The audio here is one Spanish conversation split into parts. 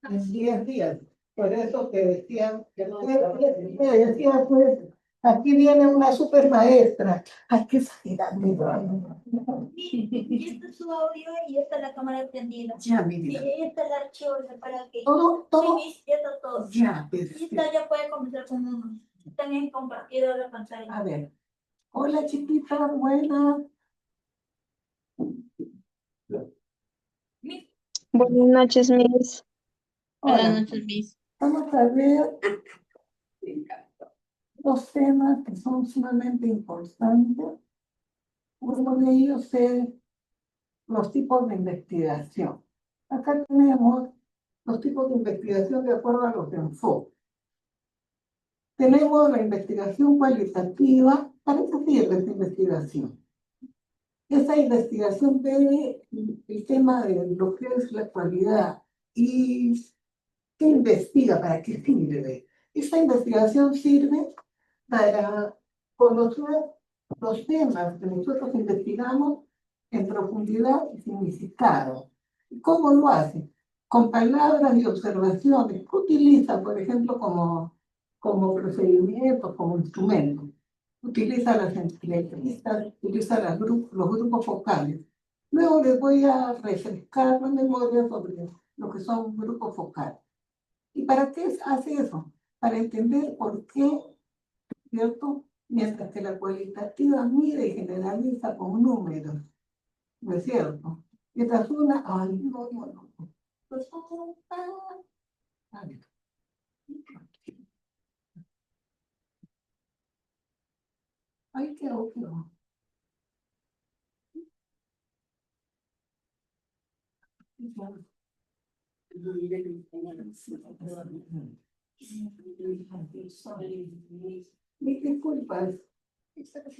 En 10 días. Por eso te decía, te decía, pues, aquí viene una super maestra. Hay que salir a mi Y este es su audio y esta es la cámara prendida. Ya, mi vida. Y esta es el archivo para que. Todo. Sí, ya está todo. Ya, Y esta ya puede comenzar con uno. También compartido la pantalla. A ver. Hola, chiquita, buena. Buenas noches, Miss. Hola. Buenas noches, Miss. Vamos a ver dos temas que son sumamente importantes. Uno de ellos es los tipos de investigación. Acá tenemos los tipos de investigación de acuerdo a los enfoques. Tenemos la investigación cualitativa. ¿Para qué sirve esta investigación? Esa investigación ve el tema de lo que es la actualidad y qué investiga, para qué sirve. Esta investigación sirve para conocer los temas que nosotros investigamos en profundidad y significado. ¿Cómo lo hace? Con palabras y observaciones que utiliza, por ejemplo, como procedimientos, como instrumentos. Utiliza las entrevistas, utiliza los grupos focales. Luego les voy a refrescar la memoria sobre lo que son grupos focales. ¿Y para qué hace eso? Para entender por qué, ¿cierto? Mientras que la cualitativa mide y generaliza con números, ¿no es cierto? Esta es una, ay, no. Pues, a ver. Ay, quedó. Mis disculpas.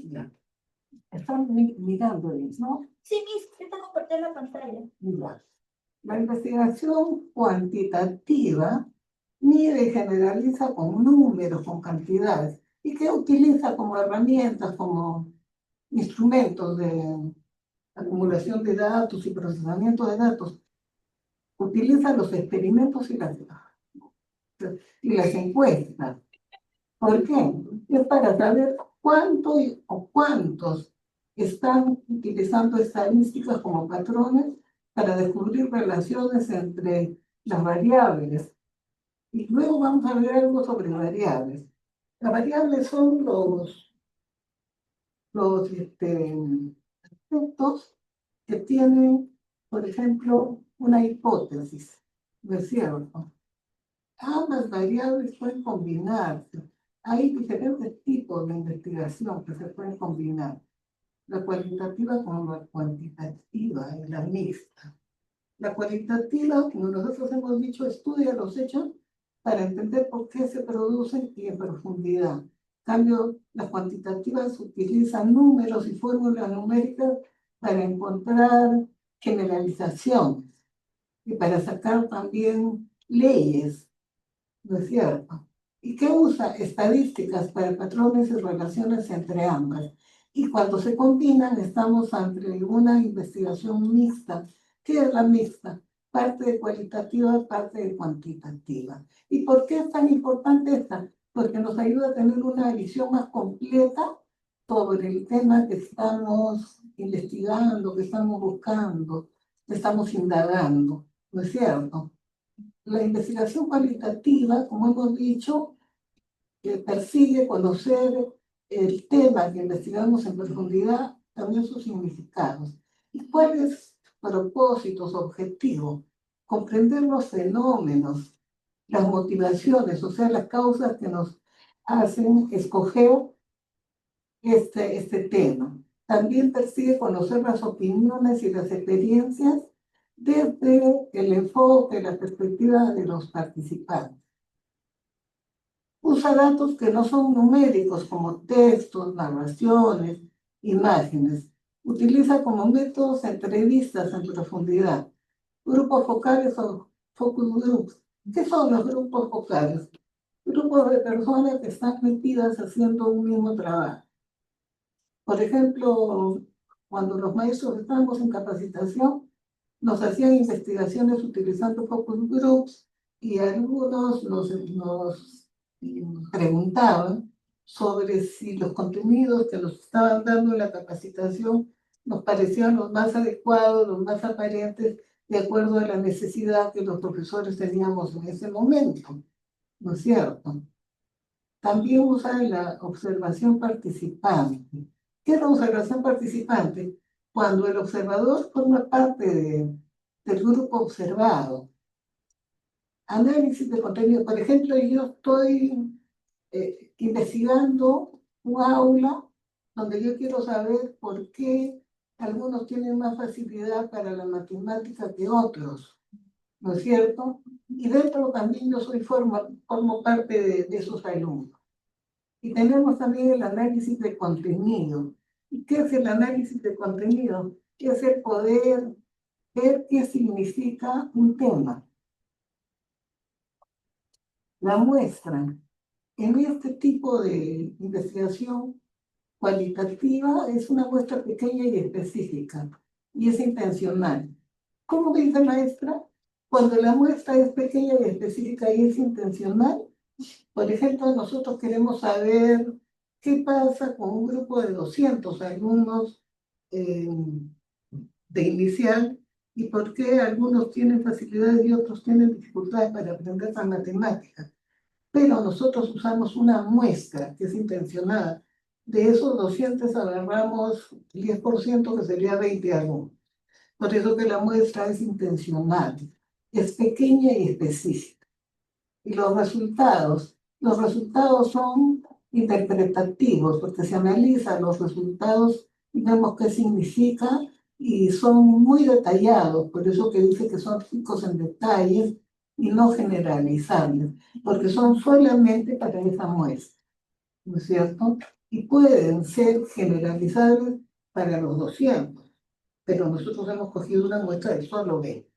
Ya. Están mirándoles, ¿no? Sí, Miss, está compartiendo la pantalla. Igual. La investigación cuantitativa mide y generaliza con números, con cantidades, y que utiliza como herramientas, como instrumentos de acumulación de datos y procesamiento de datos. Utiliza los experimentos y las encuestas. ¿Por qué? Es para saber cuánto o cuántos están utilizando estadísticas como patrones para descubrir relaciones entre las variables. Y luego vamos a ver algo sobre variables. Las variables son los aspectos que tienen, por ejemplo, una hipótesis, ¿no es cierto? Ambas variables pueden combinarse. Hay diferentes tipos de investigación que se pueden combinar. La cualitativa con la cuantitativa y la mixta. La cualitativa, como nosotros hemos dicho, estudia los hechos para entender por qué se producen y en profundidad. En cambio, las cuantitativas utilizan números y fórmulas numéricas para encontrar generalizaciones y para sacar también leyes, ¿no es cierto? ¿Y qué usa? Estadísticas para patrones y relaciones entre ambas. Y cuando se combinan, estamos ante una investigación mixta. ¿Qué es la mixta? Parte de cualitativa, parte de cuantitativa. ¿Y por qué es tan importante esta? Porque nos ayuda a tener una visión más completa sobre el tema que estamos investigando, que estamos buscando, que estamos indagando, ¿no es cierto? La investigación cualitativa, como hemos dicho, persigue conocer el tema que investigamos en profundidad, también sus significados. ¿Y cuáles propósitos, objetivos? Comprender los fenómenos, las motivaciones, o sea, las causas que nos hacen escoger este tema. También persigue conocer las opiniones y las experiencias desde el enfoque, la perspectiva de los participantes. Usa datos que no son numéricos como textos, narraciones, imágenes. Utiliza como métodos entrevistas en profundidad. Grupos focales o focus groups. ¿Qué son los grupos focales? Grupos de personas que están metidas haciendo un mismo trabajo. Por ejemplo, cuando los maestros estábamos en capacitación, nos hacían investigaciones utilizando focus groups y algunos nos preguntaban sobre si los contenidos que nos estaban dando en la capacitación nos parecían los más adecuados, los más aparentes, de acuerdo a la necesidad que los profesores teníamos en ese momento, ¿no es cierto? También usa la observación participante. ¿Qué es la observación participante? Cuando el observador forma parte del grupo observado. Análisis de contenido. Por ejemplo, yo estoy investigando un aula donde yo quiero saber por qué algunos tienen más facilidad para la matemática que otros, ¿no es cierto? Y dentro también yo formo parte de esos alumnos. Y tenemos también el análisis de contenido. ¿Y qué es el análisis de contenido? Es el poder ver qué significa un tema. La muestra. En este tipo de investigación cualitativa es una muestra pequeña y específica y es intencional. ¿Cómo dice maestra? Cuando la muestra es pequeña y específica y es intencional, por ejemplo, nosotros queremos saber qué pasa con un grupo de 200 alumnos de inicial y por qué algunos tienen facilidades y otros tienen dificultades para aprender las matemáticas. Pero nosotros usamos una muestra que es intencionada. De esos 200 agarramos 10%, que sería 20 alumnos. Por eso que la muestra es intencional, es pequeña y específica. Y los resultados son interpretativos, porque se analizan los resultados y vemos qué significa y son muy detallados, por eso que dice que son ricos en detalles y no generalizarlas, porque son solamente para esa muestra, ¿no es cierto? Y pueden ser generalizables para los 200, pero nosotros hemos cogido una muestra de solo 20,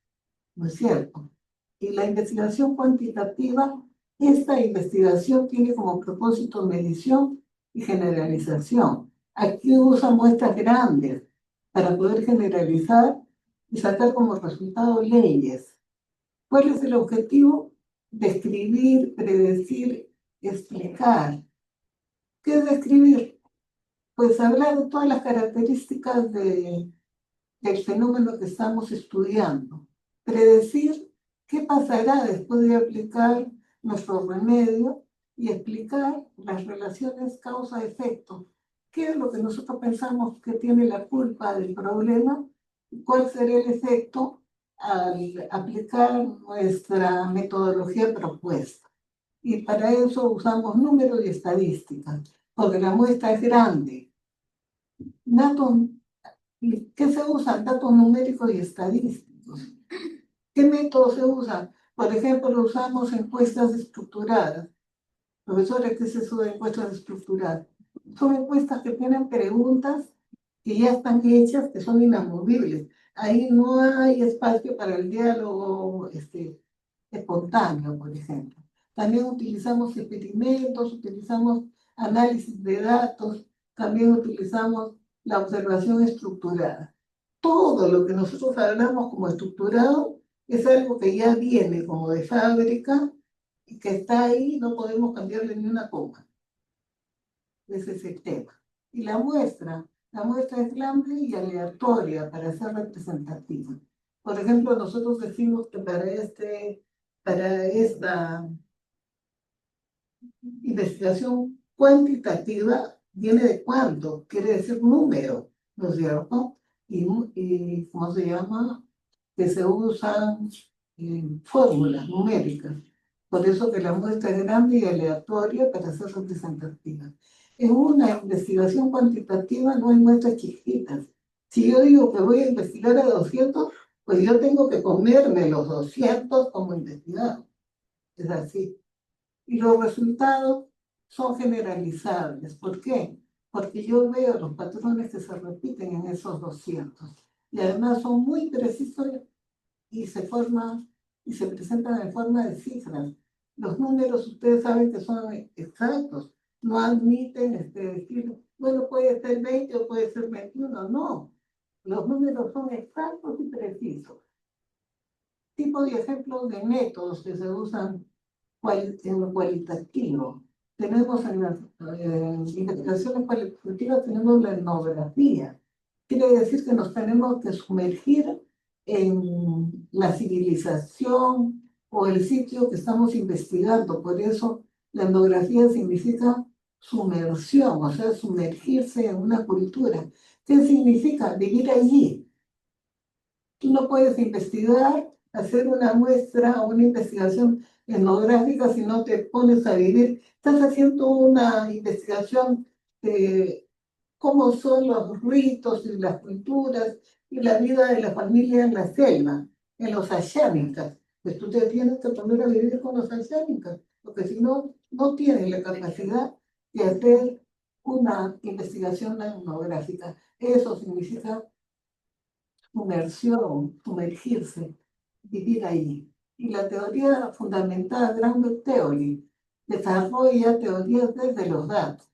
¿no es cierto? Y la investigación cuantitativa, esta investigación tiene como propósito medición y generalización. Aquí usa muestras grandes para poder generalizar y sacar como resultado leyes. ¿Cuál es el objetivo? Describir, predecir, explicar. ¿Qué es describir? Pues hablar de todas las características del fenómeno que estamos estudiando. Predecir qué pasará después de aplicar nuestro remedio y explicar las relaciones causa-efecto. ¿Qué es lo que nosotros pensamos que tiene la culpa del problema? ¿Cuál será el efecto al aplicar nuestra metodología propuesta? Y para eso usamos números y estadísticas, porque la muestra es grande. Datos, ¿qué se usan? Datos numéricos y estadísticos. ¿Qué métodos se usan? Por ejemplo, usamos encuestas estructuradas. Profesores, ¿qué es eso de encuestas estructuradas? Son encuestas que tienen preguntas que ya están hechas, que son inamovibles. Ahí no hay espacio para el diálogo espontáneo, por ejemplo. También utilizamos experimentos, utilizamos análisis de datos, también utilizamos la observación estructurada. Todo lo que nosotros hablamos como estructurado es algo que ya viene como de fábrica y que está ahí, no podemos cambiarle ni una coma. Ese es el tema. Y la muestra es grande y aleatoria para ser representativa. Por ejemplo, nosotros decimos que para esta investigación cuantitativa viene de cuánto, quiere decir número, ¿no es cierto? Y ¿cómo se llama? Que se usan fórmulas numéricas. Por eso que la muestra es grande y aleatoria para ser representativa. En una investigación cuantitativa no hay muestras chiquitas. Si yo digo que voy a investigar a 200, pues yo tengo que comerme los 200 como investigado. Es así. Y los resultados son generalizables. ¿Por qué? Porque yo veo los patrones que se repiten en esos 200. Y además son muy precisos y se presentan en forma de cifras. Los números ustedes saben que son exactos. No admiten decir, bueno, puede ser 20 o puede ser 21. No. Los números son exactos y precisos. Tipo de ejemplos de métodos que se usan en lo cualitativo. Tenemos en las investigaciones cualitativas, tenemos la etnografía. Quiere decir que nos tenemos que sumergir en la civilización o el sitio que estamos investigando. Por eso la etnografía significa sumersión, o sea, sumergirse en una cultura. ¿Qué significa? Vivir allí. Tú no puedes investigar, hacer una muestra o una investigación etnográfica si no te pones a vivir. Estás haciendo una investigación de cómo son los ritos y las culturas y la vida de la familia en la selva, en los ashánicas. Pues tú te tienes que poner a vivir con los ashánicas, porque si no, no tienes la capacidad de hacer una investigación etnográfica. Eso significa sumersión, sumergirse, vivir ahí. Y la teoría fundamental, Grounded Theory, desarrolla teorías desde los datos.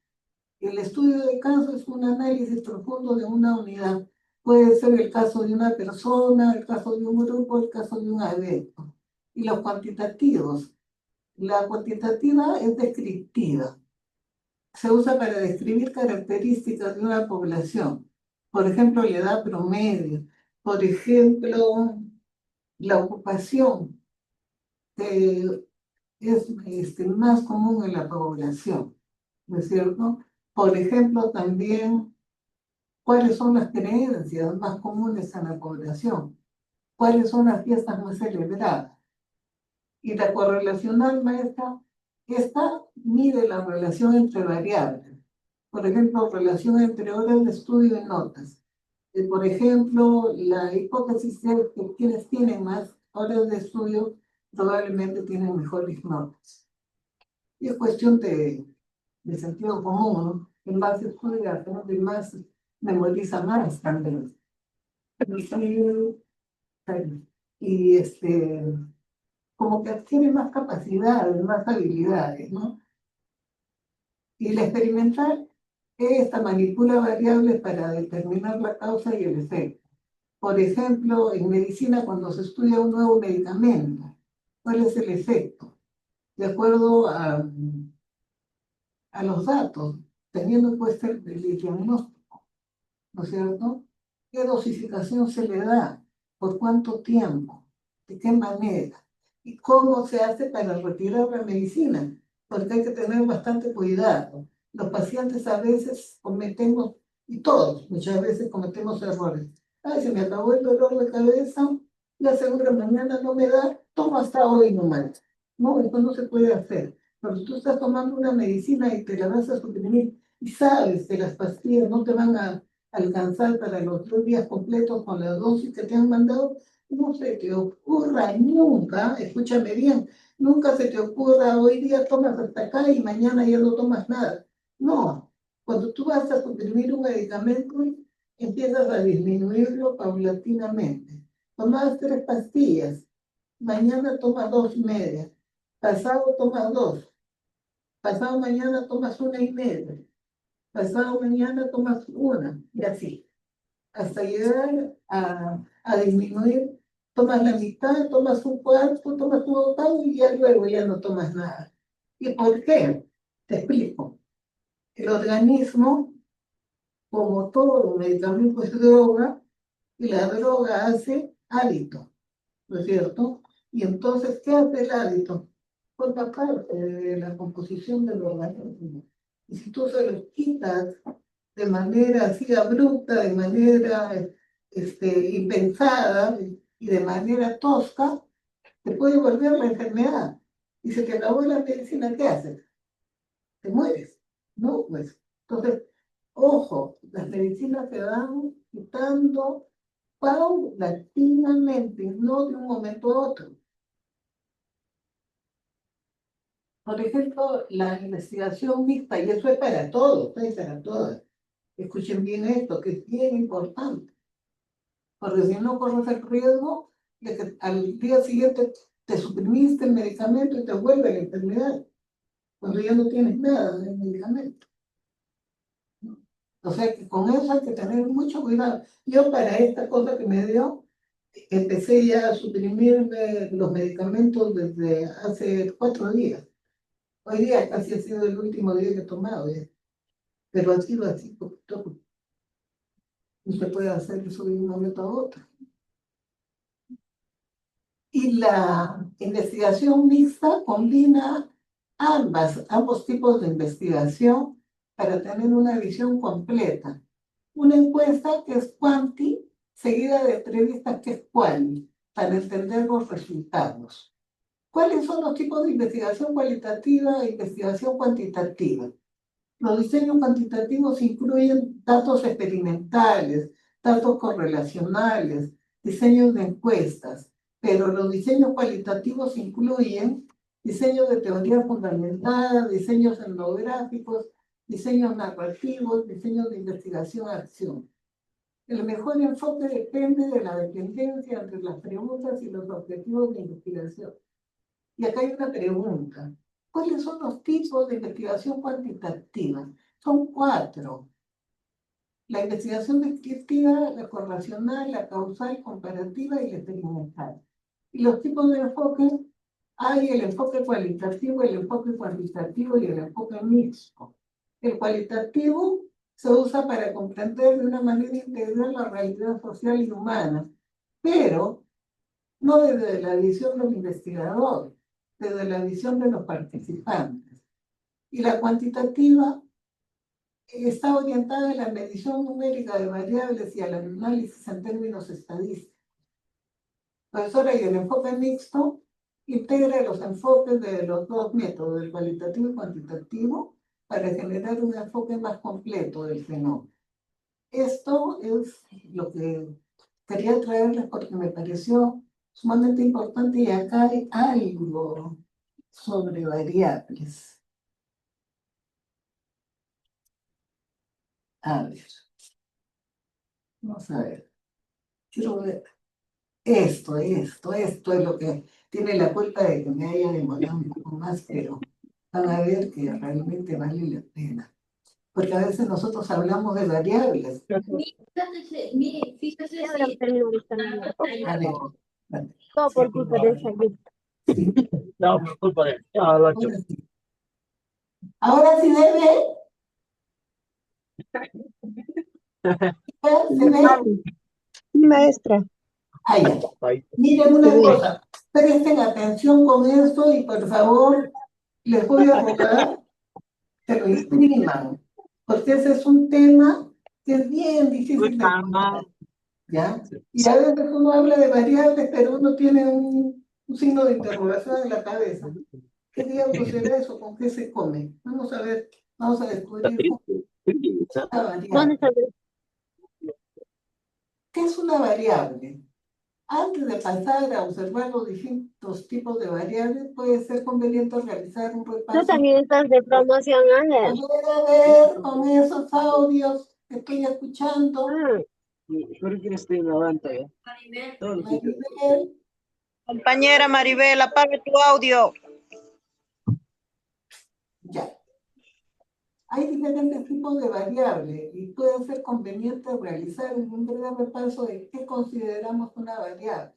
El estudio de caso es un análisis profundo de una unidad. Puede ser el caso de una persona, el caso de un grupo, el caso de un evento. Y los cuantitativos. La cuantitativa es descriptiva. Se usa para describir características de una población. Por ejemplo, la edad promedio. Por ejemplo, la ocupación, que es más común en la población, ¿no es cierto? Por ejemplo, también, ¿cuáles son las creencias más comunes en la población? ¿Cuáles son las fiestas más celebradas? Y la correlacional maestra, esta mide la relación entre variables. Por ejemplo, relación entre horas de estudio y notas. Por ejemplo, la hipótesis es que quienes tienen más horas de estudio probablemente tienen mejores notas. Y es cuestión de sentido común, ¿no? En base estudia, ¿no? De más memoriza más también. Y como que adquiere más capacidades, más habilidades, ¿no? Y la experimental esta manipula variables para determinar la causa y el efecto. Por ejemplo, en medicina, cuando se estudia un nuevo medicamento, ¿cuál es el efecto? De acuerdo a los datos, teniendo puesto el diagnóstico, ¿no es cierto? ¿Qué dosificación se le da? ¿Por cuánto tiempo? ¿De qué manera? ¿Y cómo se hace para retirar la medicina? Porque hay que tener bastante cuidado. Los pacientes a veces cometemos, y todos muchas veces cometemos errores. Ay, se me acabó el dolor de cabeza, la segunda mañana no me da, tomo hasta hoy nomás. No, eso no se puede hacer. Pero tú estás tomando una medicina y te la vas a suprimir y sabes que las pastillas no te van a alcanzar para los 2 días completos con la dosis que te han mandado, no se te ocurra nunca, escúchame bien, nunca se te ocurra hoy día tomas hasta acá y mañana ya no tomas nada. No, cuando tú vas a suprimir un medicamento, empiezas a disminuirlo paulatinamente. Tomas 3 pastillas, mañana tomas 2 y media, pasado tomas 2, pasado mañana tomas 1 y media, pasado mañana tomas 1, y así hasta llegar a disminuir, tomas la mitad, tomas un cuarto, tomas un octavo y ya luego ya no tomas nada. ¿Y por qué? Te explico. El organismo, como todo medicamento, es droga y la droga hace hábito, ¿no es cierto? Y entonces, ¿qué hace el hábito? Forma parte de la composición del organismo. Y si tú se lo quitas de manera así abrupta, de manera impensada y de manera tosca, te puede volver la enfermedad. Y se te acabó la medicina, ¿qué haces? Te mueres, ¿no? Pues, entonces, ojo, las medicinas se van quitando paulatinamente, no de un momento a otro. Por ejemplo, la investigación mixta, y eso es para todos, es para todas. Escuchen bien esto, que es bien importante. Porque si no corres el riesgo de que al día siguiente te suprimiste el medicamento y te vuelve la enfermedad, cuando ya no tienes nada del medicamento. O sea que con eso hay que tener mucho cuidado. Yo para esta cosa que me dio, empecé ya a suprimirme los medicamentos desde hace 4 días. Hoy día casi ha sido el último día que he tomado, ya. Pero ha sido así poquito a poco. No se puede hacer eso de un momento a otro. Y la investigación mixta combina ambos tipos de investigación para tener una visión completa. Una encuesta que es quanti, seguida de entrevistas que es quali, para entender los resultados. ¿Cuáles son los tipos de investigación cualitativa e investigación cuantitativa? Los diseños cuantitativos incluyen datos experimentales, datos correlacionales, diseños de encuestas, pero los diseños cualitativos incluyen diseños de teoría fundamentada, diseños etnográficos, diseños narrativos, diseños de investigación-acción. El mejor enfoque depende de la dependencia entre las preguntas y los objetivos de investigación. Y acá hay una pregunta. ¿Cuáles son los tipos de investigación cuantitativa? Son 4. La investigación descriptiva, la correlacional, la causal, comparativa y la experimental. Y los tipos de enfoque, hay el enfoque cualitativo, el enfoque cuantitativo y el enfoque mixto. El cualitativo se usa para comprender de una manera integral la realidad social y humana, pero no desde la visión del investigador, desde la visión de los participantes. Y la cuantitativa está orientada a la medición numérica de variables y al análisis en términos estadísticos. Profesora, y el enfoque mixto integra los enfoques de los dos métodos, el cualitativo y cuantitativo, para generar un enfoque más completo del fenómeno. Esto es lo que quería traerles porque me pareció sumamente importante y acá hay algo sobre variables. A ver, vamos a ver. Quiero ver. Esto es lo que tiene la culpa de que me haya demorado un poco más, pero van a ver que realmente vale la pena. Porque a veces nosotros hablamos de variables. Fíjese Ya habrán si tenido esta niña. A ver, vale, Todo por culpa de esa gente. sí, No, por culpa de él. Ya, lo he hecho. ahora sí. Ahora sí debe, se ve. Maestra. Ah, ya. Ahí. Miren una cosa, presten atención con esto y por favor les voy a rogar que lo impriman, porque ese es un tema que es bien difícil de explicar, ¿ya? Y a veces uno habla de variables, pero uno tiene un signo de interrogación en la cabeza. ¿Qué diablos será eso? ¿Con qué se come? Vamos a descubrir una ¿Dónde variable. está? ¿Qué es una variable? Antes de pasar a observar los distintos tipos de variables, puede ser conveniente realizar un Tú repaso. también estás de promoción, Ángel. A ver, con esos audios que estoy escuchando, ¿Por qué estoy grabando ya? Maribel, Compañera Maribel, apague tu audio. ya. Hay diferentes tipos de variables y puede ser conveniente realizar un breve repaso de qué consideramos una variable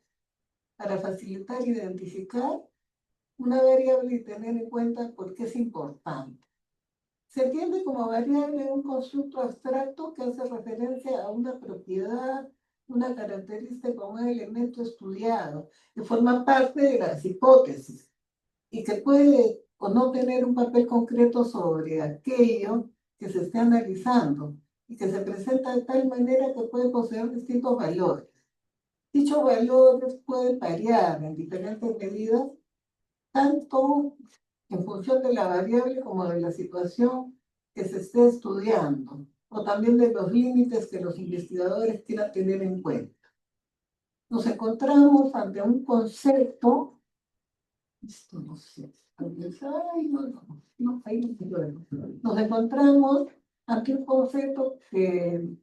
para facilitar identificar una variable y tener en cuenta por qué es importante. Se entiende como variable un constructo abstracto que hace referencia a una propiedad, una característica o un elemento estudiado, que forma parte de las hipótesis y que puede o no tener un papel concreto sobre aquello que se esté analizando y que se presenta de tal manera que puede poseer distintos valores. Dichos valores pueden variar en diferentes medidas, tanto en función de la variable como de la situación que se esté estudiando, o también de los límites que los investigadores quieran tener en cuenta. Nos encontramos ante un concepto, esto no sé, ay, no, ahí no se puede. Nos encontramos ante un concepto que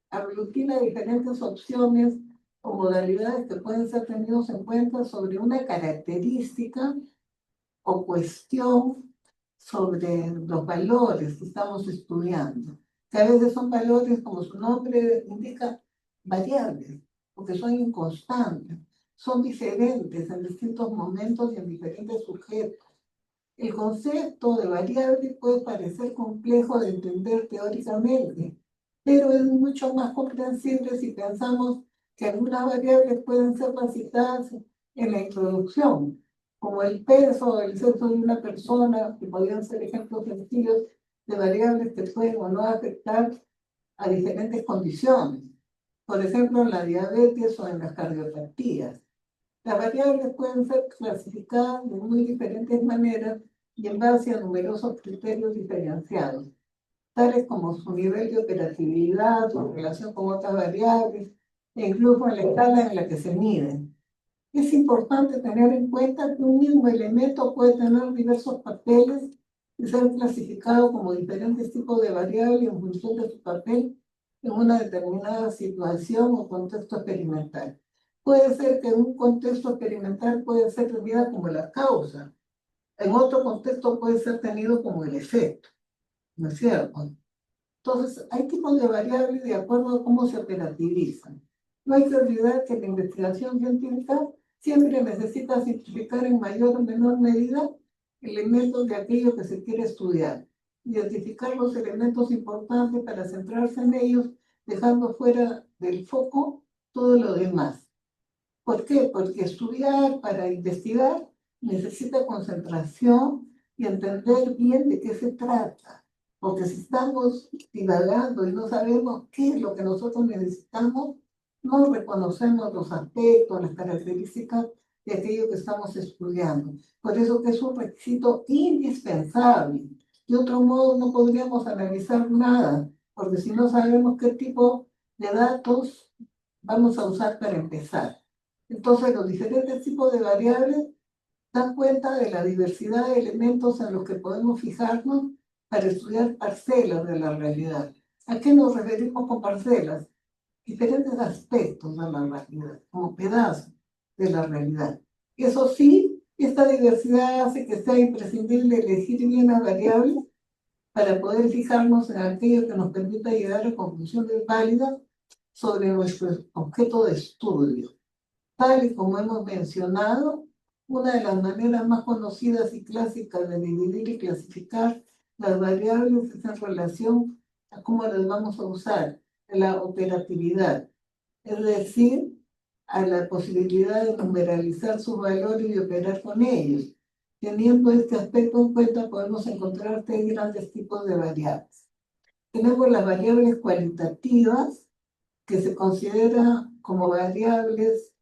aglutina diferentes opciones o modalidades que pueden ser tenidos en cuenta sobre una característica o cuestión sobre los valores que estamos estudiando, que a veces son valores, como su nombre indica, variables, porque son inconstantes, son diferentes en distintos momentos y en diferentes sujetos. El concepto de variable puede parecer complejo de entender teóricamente, pero es mucho más comprensible si pensamos que algunas variables pueden ser citadas en la introducción, como el peso, el sexo de una persona, que podrían ser ejemplos sencillos de variables que pueden o no afectar a diferentes condiciones. Por ejemplo, en la diabetes o en las cardiopatías. Las variables pueden ser clasificadas de muy diferentes maneras y en base a numerosos criterios diferenciados, tales como su nivel de operatividad, su relación con otras variables, e incluso en la escala en la que se miden. Es importante tener en cuenta que un mismo elemento puede tener diversos papeles y ser clasificado como diferentes tipos de variables en función de su papel en una determinada situación o contexto experimental. Puede ser que en un contexto experimental puede ser tenida como la causa, en otro contexto puede ser tenido como el efecto, ¿no es cierto? Entonces, hay tipos de variables de acuerdo a cómo se operativizan. No hay que olvidar que la investigación científica siempre necesita simplificar en mayor o menor medida elementos de aquello que se quiere estudiar, identificar los elementos importantes para centrarse en ellos, dejando fuera del foco todo lo demás. ¿Por qué? Porque estudiar para investigar necesita concentración y entender bien de qué se trata. Porque si estamos divagando y no sabemos qué es lo que nosotros necesitamos, no reconocemos los aspectos, las características de aquello que estamos estudiando. Por eso que es un requisito indispensable. De otro modo no podríamos analizar nada, porque si no sabemos qué tipo de datos vamos a usar para empezar. Entonces, los diferentes tipos de variables dan cuenta de la diversidad de elementos en los que podemos fijarnos para estudiar parcelas de la realidad. ¿A qué nos referimos con parcelas? Diferentes aspectos de la realidad, como pedazos de la realidad. Eso sí, esta diversidad hace que sea imprescindible elegir bien las variables para poder fijarnos en aquello que nos permita llegar a conclusiones válidas sobre nuestro objeto de estudio. Tal y como hemos mencionado, una de las maneras más conocidas y clásicas de dividir y clasificar las variables es en relación a cómo las vamos a usar, la operatividad, es decir, a la posibilidad de numeralizar sus valores y operar con ellos. Teniendo este aspecto en cuenta, podemos encontrar tres grandes tipos de variables. Tenemos las variables cualitativas, que se consideran como variables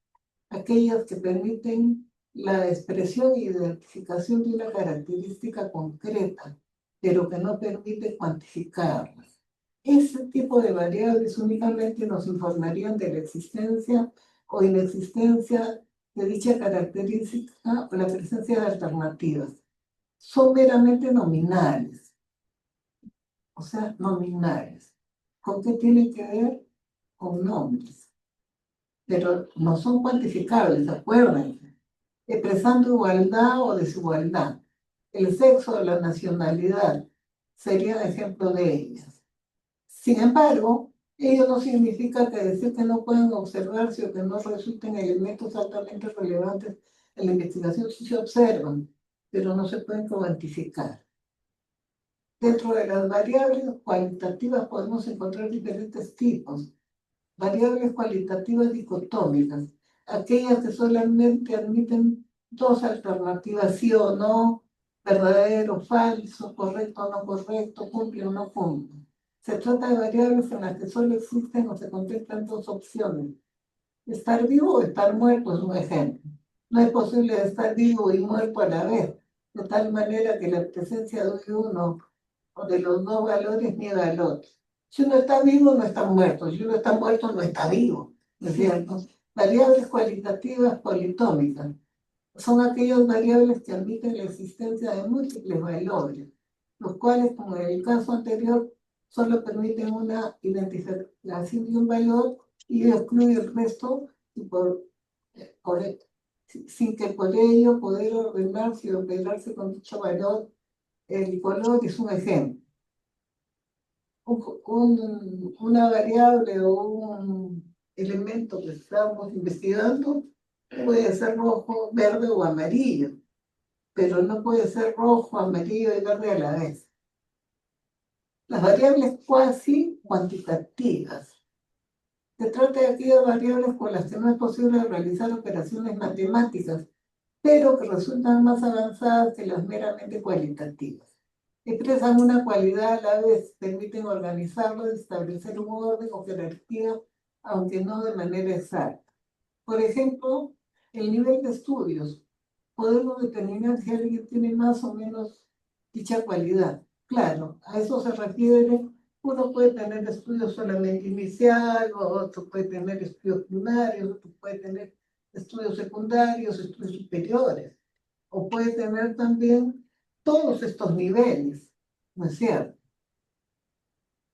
aquellas que permiten la expresión e identificación de una característica concreta, pero que no permite cuantificarlas. Ese tipo de variables únicamente nos informarían de la existencia o inexistencia de dicha característica o la presencia de alternativas. Son meramente nominales, o sea, nominales. ¿Con qué tienen que ver? Con nombres, pero no son cuantificables, acuérdense, expresando igualdad o desigualdad. El sexo o la nacionalidad serían ejemplo de ellas. Sin embargo, ello no significa que decir que no pueden observarse o que no resulten elementos altamente relevantes en la investigación sí se observan, pero no se pueden cuantificar. Dentro de las variables cualitativas podemos encontrar diferentes tipos. Variables cualitativas dicotómicas, aquellas que solamente admiten dos alternativas, sí o no, verdadero, falso, correcto o no correcto, cumple o no cumple. Se trata de variables en las que solo existen o se contestan dos opciones. Estar vivo o estar muerto es un ejemplo. No es posible estar vivo y muerto a la vez, de tal manera que la presencia de uno o de los dos valores niega al otro. Si uno está vivo, no está muerto. Si uno está muerto, no está vivo. ¿No es cierto? Variables cualitativas politómicas son aquellas variables que admiten la existencia de múltiples valores, los cuales, como en el caso anterior, solo permiten una identificación de un valor y excluye el resto y sin que por ello poder ordenarse y operarse con dicho valor. El color es un ejemplo. Una variable o un elemento que estamos investigando puede ser rojo, verde o amarillo, pero no puede ser rojo, amarillo y verde a la vez. Las variables cuasi cuantitativas. Se trata de aquellas variables con las que no es posible realizar operaciones matemáticas, pero que resultan más avanzadas que las meramente cualitativas. Expresan una cualidad a la vez, permiten organizarlo y establecer un orden o jerarquía, aunque no de manera exacta. Por ejemplo, el nivel de estudios. Podemos determinar si alguien tiene más o menos dicha cualidad. Claro, a eso se refiere. Uno puede tener estudios solamente inicial, otro puede tener estudios primarios, otro puede tener estudios secundarios, estudios superiores, o puede tener también todos estos niveles, ¿no es cierto?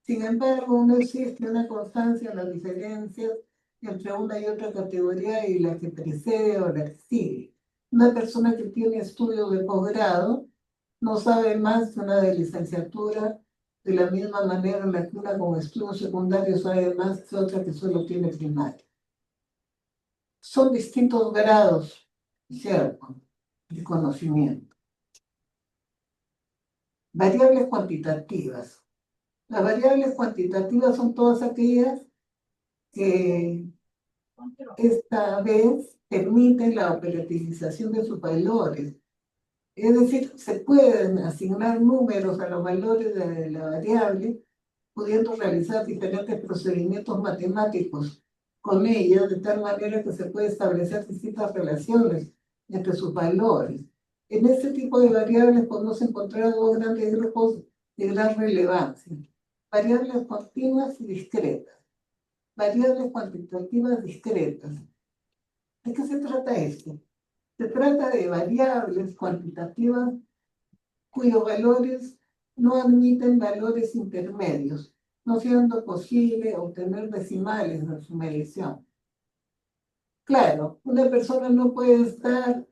Sin embargo, no existe una constancia en las diferencias entre una y otra categoría y la que precede o la que sigue. Una persona que tiene estudios de posgrado no sabe más que una de licenciatura, de la misma manera en la que una con estudios secundarios sabe más que otra que solo tiene primaria. Son distintos grados, ¿cierto?, de conocimiento. Variables cuantitativas. Las variables cuantitativas son todas aquellas que esta vez permiten la operativización de sus valores. Es decir, se pueden asignar números a los valores de la variable, pudiendo realizar diferentes procedimientos matemáticos con ellas, de tal manera que se puede establecer distintas relaciones entre sus valores. En este tipo de variables podemos encontrar dos grandes grupos de gran relevancia: variables continuas y discretas. Variables cuantitativas discretas. ¿De qué se trata esto? Se trata de variables cuantitativas cuyos valores no admiten valores intermedios, no siendo posible obtener decimales de su medición. Claro, una persona no puede estar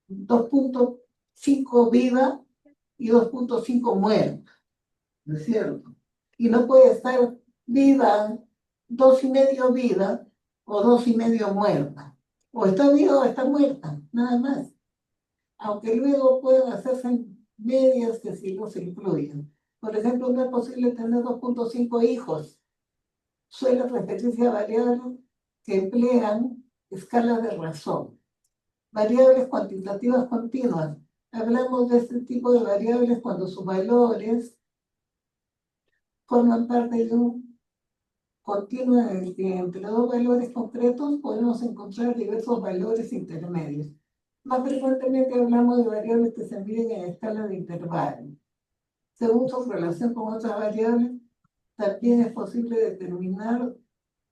2.5 viva y 2.5 muerta, ¿no es cierto? Y no puede estar viva, 2,5 viva o 2,5 muerta. O está viva o está muerta, nada más. Aunque luego pueden hacerse medias que sí no se incluyen. Por ejemplo, no es posible tener 2.5 hijos. Suele referirse a variables que emplean escalas de razón. Variables cuantitativas continuas. Hablamos de este tipo de variables cuando sus valores forman parte de un continuo en el que entre dos valores concretos podemos encontrar diversos valores intermedios. Más frecuentemente hablamos de variables que se miden en escala de intervalos. Según su relación con otras variables, también es posible determinar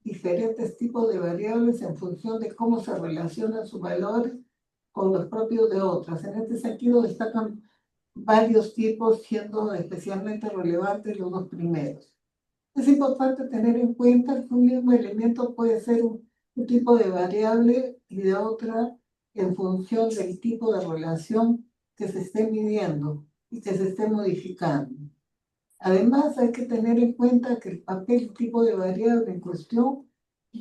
diferentes tipos de variables en función de cómo se relacionan sus valores con los propios de otras. En este sentido, destacan varios tipos, siendo especialmente relevantes los dos primeros. Es importante tener en cuenta que un mismo elemento puede ser un tipo de variable y de otra en función del tipo de relación que se esté midiendo y que se esté modificando. Además, hay que tener en cuenta que el papel tipo de variable en cuestión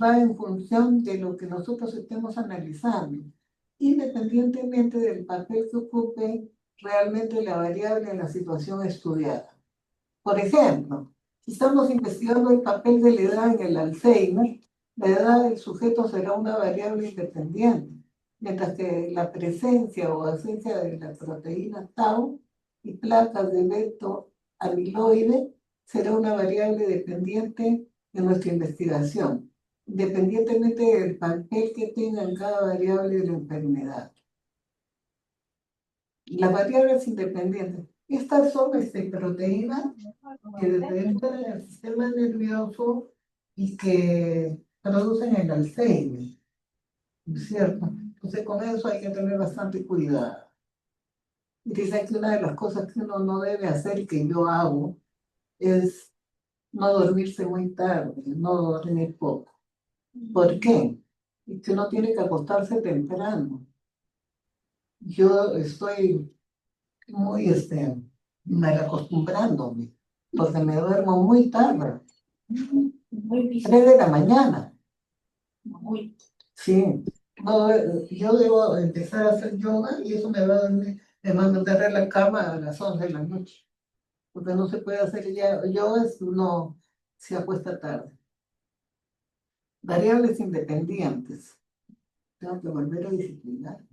va en función de lo que nosotros estemos analizando, independientemente del papel que ocupe realmente la variable en la situación estudiada. Por ejemplo, si estamos investigando el papel de la edad en el Alzheimer, la edad del sujeto será una variable independiente, mientras que la presencia o ausencia de la proteína tau y placas de beta-amiloide será una variable dependiente de nuestra investigación, independientemente del papel que tenga en cada variable de la enfermedad. Las variables independientes. Estas son proteínas que dependientes del sistema nervioso y que producen el Alzheimer, ¿no es cierto? Entonces con eso hay que tener bastante cuidado. Y dice que una de las cosas que uno no debe hacer y que yo hago es no dormirse muy tarde, no dormir poco. ¿Por qué? Y que uno tiene que acostarse temprano. Yo estoy muy mal acostumbrándome, porque me duermo muy tarde. Muy bien. 3 de la mañana. Muy. Sí. No, yo debo empezar a hacer yoga y eso me va a dormir, me va a meter en la cama a las 11 de la noche. Porque no se puede hacer ya yoga si uno se acuesta tarde. Variables independientes. Tengo que volver a disciplinar.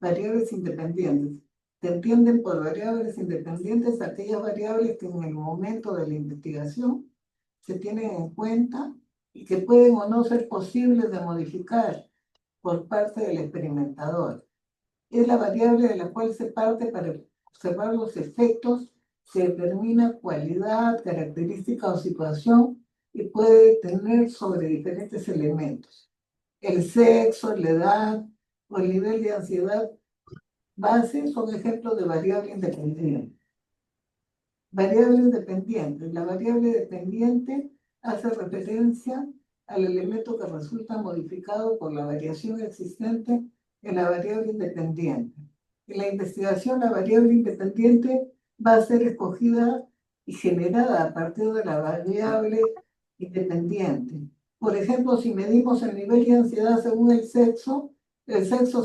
Variables independientes. Se entienden por variables independientes aquellas variables que en el momento de la investigación se tienen en cuenta y que pueden o no ser posibles de modificar por parte del experimentador. Es la variable de la cual se parte para observar los efectos que determina cualidad, característica o situación y puede tener sobre diferentes elementos. El sexo, la edad o el nivel de ansiedad base son ejemplos de variable independiente. Variable independiente. La variable dependiente hace referencia al elemento que resulta modificado por la variación existente en la variable independiente. En la investigación, la variable independiente va a ser escogida y generada a partir de la variable independiente. Por ejemplo, si medimos el nivel de ansiedad según el sexo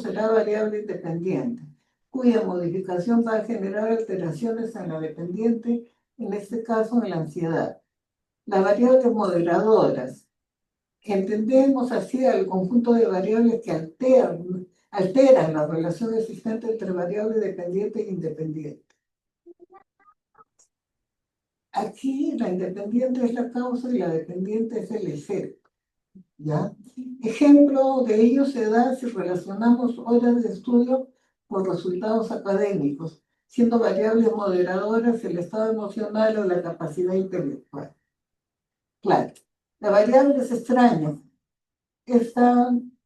será variable independiente, cuya modificación va a generar alteraciones en la dependiente, en este caso en la ansiedad. Las variables moderadoras. Entendemos así al conjunto de variables que alteran la relación existente entre variable dependiente e independiente. Aquí la independiente es la causa y la dependiente es el efecto. ¿Ya? Ejemplo de ello se da si relacionamos horas de estudio con resultados académicos, siendo variables moderadoras el estado emocional o la capacidad intelectual. Claro, las variables extrañas están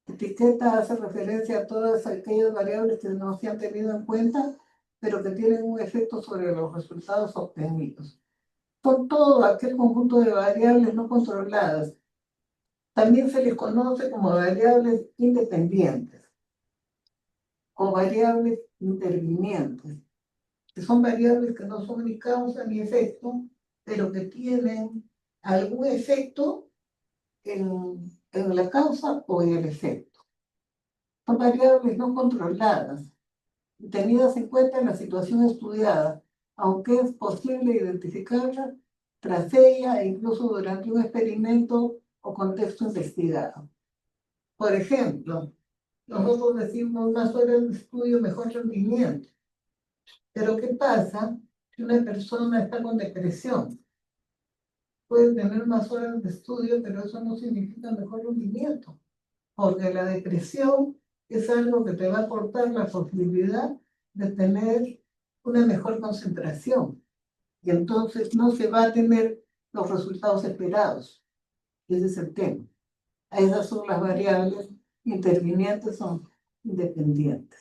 Etiqueta hace referencia a todas aquellas variables que no se han tenido en cuenta, pero que tienen un efecto sobre los resultados obtenidos. Son todo aquel conjunto de variables no controladas. También se les conoce como variables independientes o variables intervinientes, que son variables que no son ni causa ni efecto, pero que tienen algún efecto en la causa o en el efecto. Son variables no controladas, tenidas en cuenta en la situación estudiada, aunque es posible identificarlas tras ella e incluso durante un experimento o contexto investigado. Por ejemplo, nosotros decimos más horas de estudio, mejor rendimiento. Pero ¿qué pasa si una persona está con depresión? Puede tener más horas de estudio, pero eso no significa mejor rendimiento, porque la depresión es algo que te va a aportar la posibilidad de tener una mejor concentración y entonces no se va a tener los resultados esperados. Ese es el tema. Esas son las variables intervinientes, son independientes.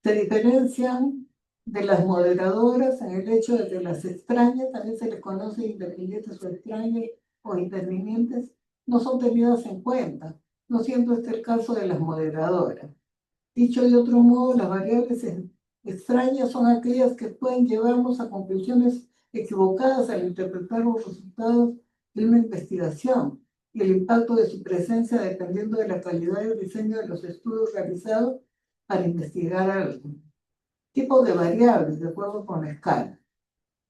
Se diferencian de las moderadoras en el hecho de que las extrañas, también se les conoce independientes o extrañas o intervinientes, no son tenidas en cuenta, no siendo este el caso de las moderadoras. Dicho de otro modo, las variables extrañas son aquellas que pueden llevarnos a conclusiones equivocadas al interpretar los resultados de una investigación y el impacto de su presencia dependiendo de la calidad y el diseño de los estudios realizados para investigar algo. Tipos de variables de acuerdo con la escala.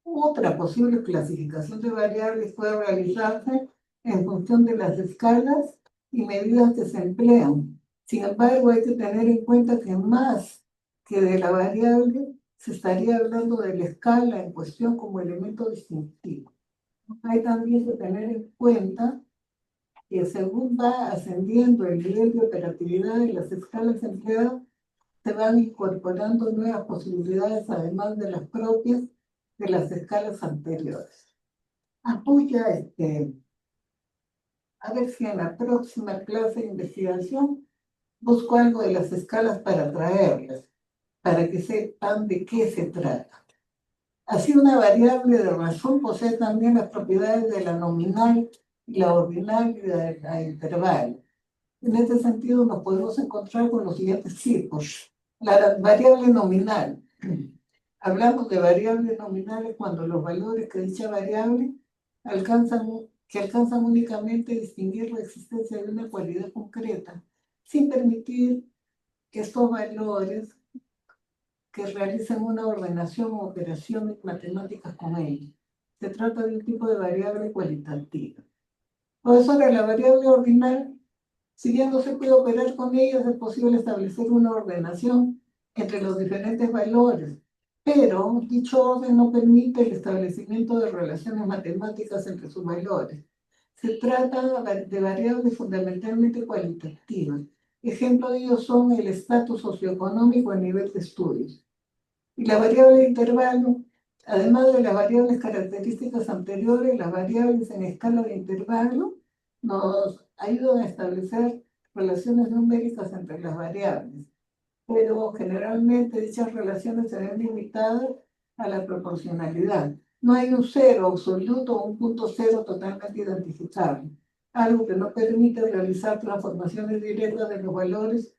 Otra posible clasificación de variables puede realizarse en función de las escalas y medidas que se emplean. Sin embargo, hay que tener en cuenta que más que de la variable, se estaría hablando de la escala en cuestión como elemento distintivo. Hay también que tener en cuenta que según va ascendiendo el nivel de operatividad de las escalas empleadas, se van incorporando nuevas posibilidades, además de las propias de las escalas anteriores. Apoya, a ver si en la próxima clase de investigación busco algo de las escalas para traerlas, para que sepan de qué se trata. Así, una variable de razón posee también las propiedades de la nominal y la ordinal y de la interval. En este sentido, nos podemos encontrar con los siguientes tipos. La variable nominal. Hablamos de variables nominales cuando los valores que dicha variable alcanzan únicamente distinguir la existencia de una cualidad concreta, sin permitir que estos valores que realicen una ordenación o operaciones matemáticas con ella. Se trata de un tipo de variable cualitativa. Profesora, la variable ordinal, si bien no se puede operar con ellas, es posible establecer una ordenación entre los diferentes valores, pero dicho orden no permite el establecimiento de relaciones matemáticas entre sus valores. Se trata de variables fundamentalmente cualitativas. Ejemplo de ello son el estatus socioeconómico, el nivel de estudios. Y la variable de intervalo, además de las variables características anteriores, las variables en escala de intervalo nos ayudan a establecer relaciones numéricas entre las variables, pero generalmente dichas relaciones se ven limitadas a la proporcionalidad. No hay un cero absoluto o un punto cero totalmente identificable, algo que no permite realizar transformaciones directas de los valores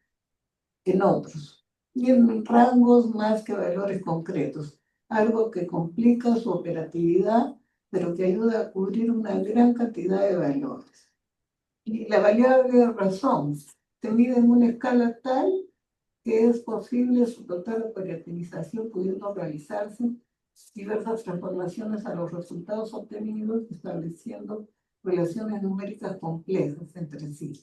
en otros, y en rangos más que valores concretos, algo que complica su operatividad, pero que ayuda a cubrir una gran cantidad de valores. Y la variable de razón se mide en una escala tal que es posible su total operativización, pudiendo realizarse diversas transformaciones a los resultados obtenidos, estableciendo relaciones numéricas complejas entre sí.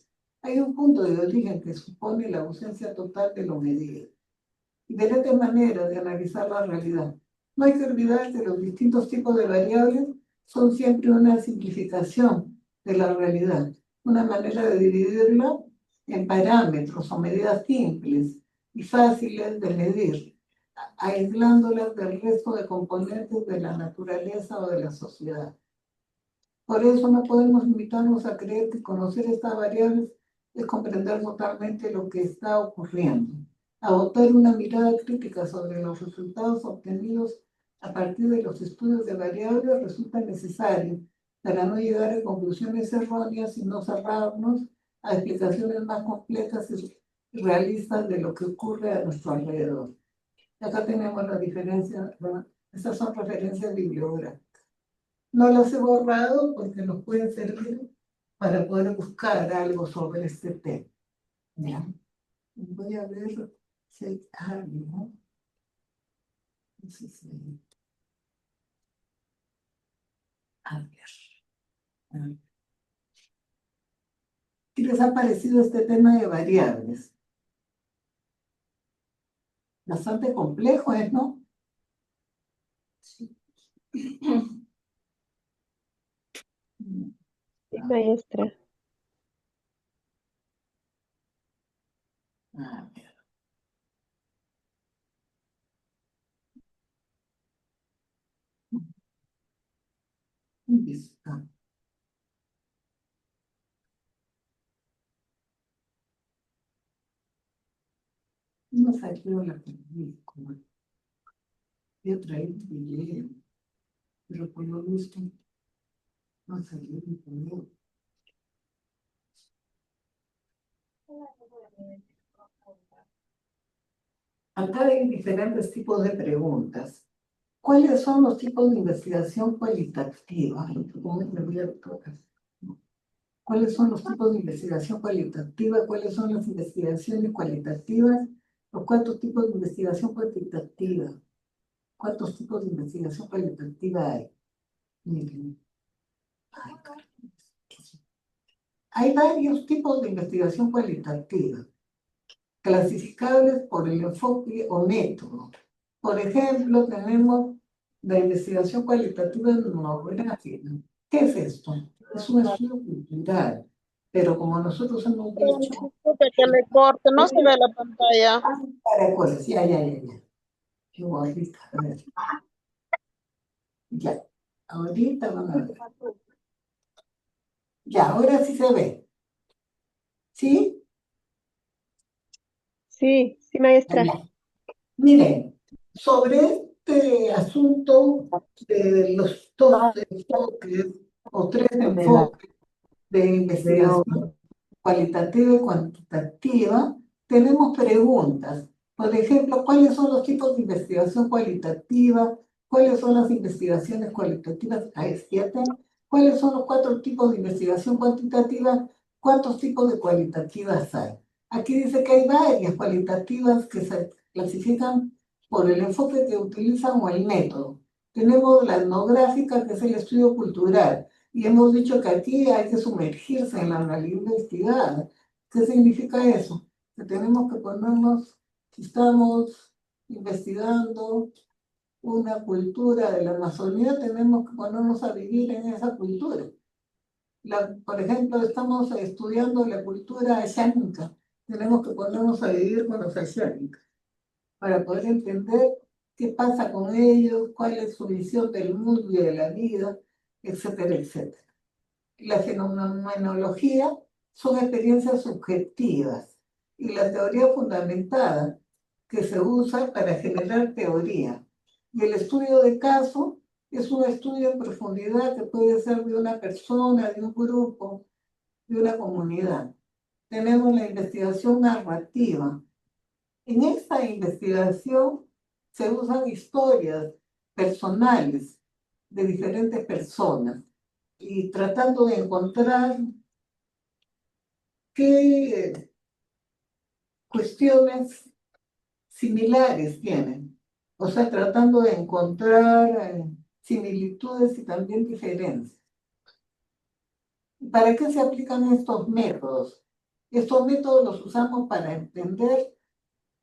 Hay un punto de origen que supone la ausencia total de lo medido. Diferentes maneras de analizar la realidad. No hay que olvidar que los distintos tipos de variables son siempre una simplificación de la realidad, una manera de dividirla en parámetros o medidas simples y fáciles de medir, aislándolas del resto de componentes de la naturaleza o de la sociedad. Por eso no podemos limitarnos a creer que conocer estas variables es comprender totalmente lo que está ocurriendo. Adoptar una mirada crítica sobre los resultados obtenidos a partir de los estudios de variables resulta necesario para no llegar a conclusiones erróneas y no cerrarnos a explicaciones más complejas y realistas de lo que ocurre a nuestro alrededor. Acá tenemos la diferencia, estas son referencias bibliográficas. No las he borrado porque nos pueden servir para poder buscar algo sobre este tema. ¿Ya? Voy a ver si hay algo. No sé si hay. A ver. ¿Qué les ha parecido este tema de variables? Bastante complejo, ¿no? Sí, maestra. A ver. Listo. No salió la película. Yo traí un video, pero por lo visto no salió mi video. Acá hay diferentes tipos de preguntas. ¿Cuáles son los tipos de investigación cualitativa? ¿Cómo me voy a tocar? ¿Cuáles son los tipos de investigación cualitativa? ¿Cuáles son las investigaciones cualitativas? ¿O cuántos tipos de investigación cuantitativa? ¿Cuántos tipos de investigación cualitativa hay? Miren. Ay, hay varios tipos de investigación cualitativa, clasificables por el enfoque o método. Por ejemplo, tenemos la investigación cualitativa etnográfica. ¿Qué es esto? Es un estudio cultural, pero como nosotros hemos dicho, Disculpe que me corte, no se ve la pantalla. para cosas, ya. Yo ahorita, a ver. Ya, ahorita van a ver. Ya, ahora sí se ve. ¿Sí? Sí, maestra. Ya. Miren, sobre este asunto de los dos enfoques o tres enfoques de investigación cualitativa y cuantitativa, tenemos preguntas. Por ejemplo, ¿cuáles son los tipos de investigación cualitativa? ¿Cuáles son las investigaciones cualitativas? Hay 7. ¿Cuáles son los 4 tipos de investigación cuantitativa? ¿Cuántos tipos de cualitativas hay? Aquí dice que hay varias cualitativas que se clasifican por el enfoque que utilizan o el método. Tenemos la etnográfica, que es el estudio cultural. Y hemos dicho que aquí hay que sumergirse en la realidad investigada. ¿Qué significa eso? Que tenemos que ponernos, si estamos investigando una cultura de la Amazonía, tenemos que ponernos a vivir en esa cultura. Por ejemplo, estamos estudiando la cultura asiática, tenemos que ponernos a vivir con los asiáticos para poder entender qué pasa con ellos, cuál es su visión del mundo y de la vida, etcétera, etcétera. La fenomenología son experiencias subjetivas y la teoría fundamentada que se usa para generar teoría. Y el estudio de caso es un estudio en profundidad que puede ser de una persona, de un grupo, de una comunidad. Tenemos la investigación narrativa. En esta investigación se usan historias personales de diferentes personas y tratando de encontrar qué cuestiones similares tienen. O sea, tratando de encontrar similitudes y también diferencias. ¿Para qué se aplican estos métodos? Estos métodos los usamos para entender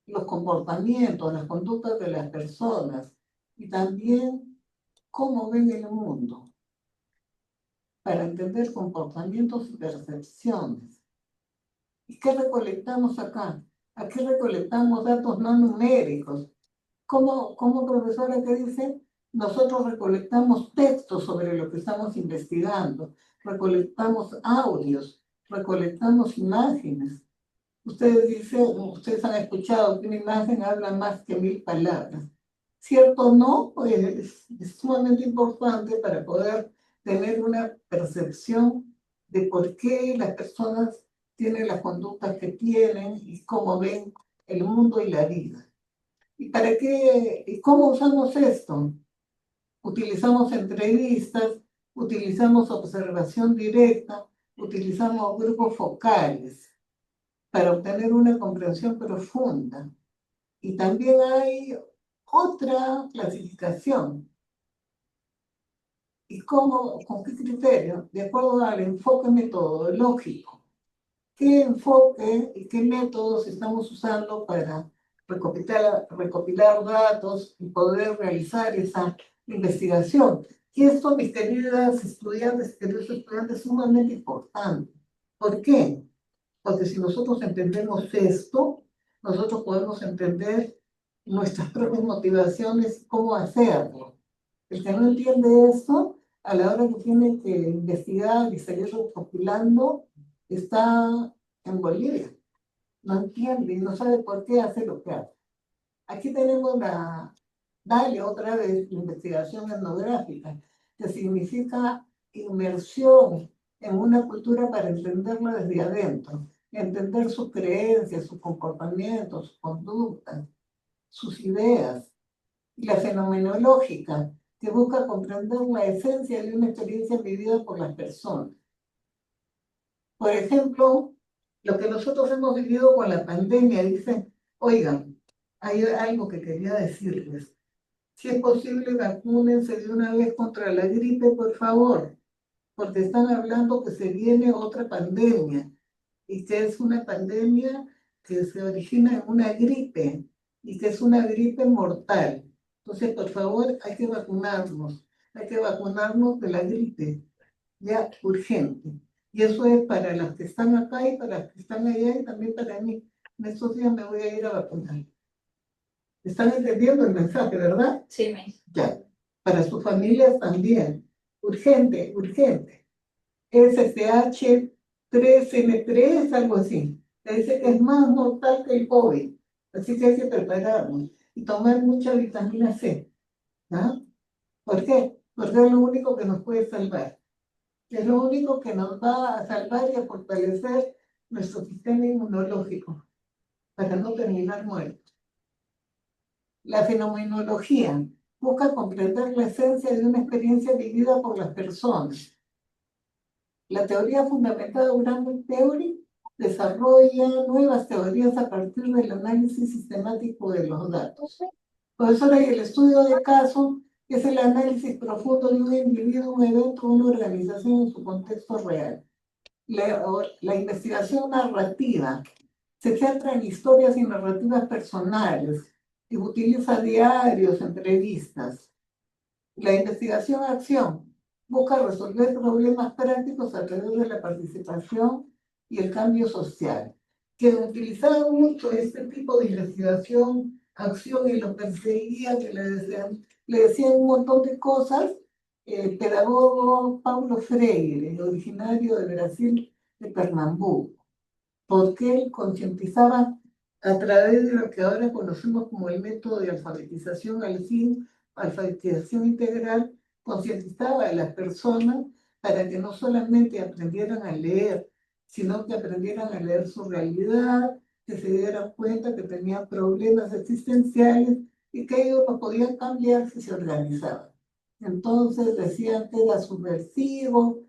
los comportamientos, las conductas de las personas y también cómo ven el mundo, para entender comportamientos y percepciones. ¿Y qué recolectamos acá? Aquí recolectamos datos no numéricos. ¿Cómo profesora que dice? Nosotros recolectamos textos sobre lo que estamos investigando, recolectamos audios, recolectamos imágenes. Ustedes han escuchado que una imagen habla más que 1000 palabras. ¿Cierto o no? Pues es sumamente importante para poder tener una percepción de por qué las personas tienen las conductas que tienen y cómo ven el mundo y la vida. ¿Y para qué? ¿Y cómo usamos esto? Utilizamos entrevistas, utilizamos observación directa, utilizamos grupos focales para obtener una comprensión profunda. Y también hay otra clasificación. ¿Y cómo, con qué criterio? De acuerdo al enfoque metodológico. ¿Qué enfoque y qué métodos estamos usando para recopilar datos y poder realizar esa investigación? Y esto, mis queridos estudiantes, es sumamente importante. ¿Por qué? Porque si nosotros entendemos esto, nosotros podemos entender nuestras propias motivaciones y cómo hacerlo. El que no entiende esto, a la hora que tiene que investigar y seguir recopilando, está en Bolivia. No entiende y no sabe por qué hace lo que hace. Aquí tenemos dale otra vez, investigación etnográfica, que significa inmersión en una cultura para entenderla desde adentro, entender sus creencias, sus comportamientos, sus conductas, sus ideas. Y la fenomenológica, que busca comprender la esencia de una experiencia vivida por las personas. Por ejemplo, lo que nosotros hemos vivido con la pandemia, dicen, oigan, hay algo que quería decirles. Si es posible, vacúnense de una vez contra la gripe, por favor, porque están hablando que se viene otra pandemia y que es una pandemia que se origina en una gripe y que es una gripe mortal. Entonces, por favor, hay que vacunarnos de la gripe, ya urgente. Y eso es para las que están acá y para las que están allá y también para mí. En estos días me voy a ir a vacunar. ¿Están entendiendo el mensaje, verdad? Sí, me. Ya. Para sus familias también. Urgente, urgente. SSH3N3, algo así. Le dice que es más mortal que el COVID. Así que hay que prepararnos y tomar mucha vitamina C. ¿Ah? ¿Por qué? Porque es lo único que nos puede salvar. Es lo único que nos va a salvar y a fortalecer nuestro sistema inmunológico para no terminar muertos. La fenomenología busca comprender la esencia de una experiencia vivida por las personas. La teoría fundamentada en Grand Theory desarrolla nuevas teorías a partir del análisis sistemático de los datos. Profesora, y el estudio de caso es el análisis profundo de un individuo, un evento, una organización en su contexto real. La investigación narrativa se centra en historias y narrativas personales y utiliza diarios, entrevistas. La investigación-acción busca resolver problemas prácticos a través de la participación y el cambio social. Que utilizaba mucho este tipo de investigación-acción y lo perseguía, que le decían un montón de cosas. El pedagogo Paulo Freire, originario de Brasil, de Pernambuco, porque él concientizaba a través de lo que ahora conocemos como el método de alfabetización alfabetización integral, concientizaba a las personas para que no solamente aprendieran a leer, sino que aprendieran a leer su realidad, que se dieran cuenta que tenían problemas existenciales y que ellos los podían cambiar si se organizaban. Entonces decían que era subversivo.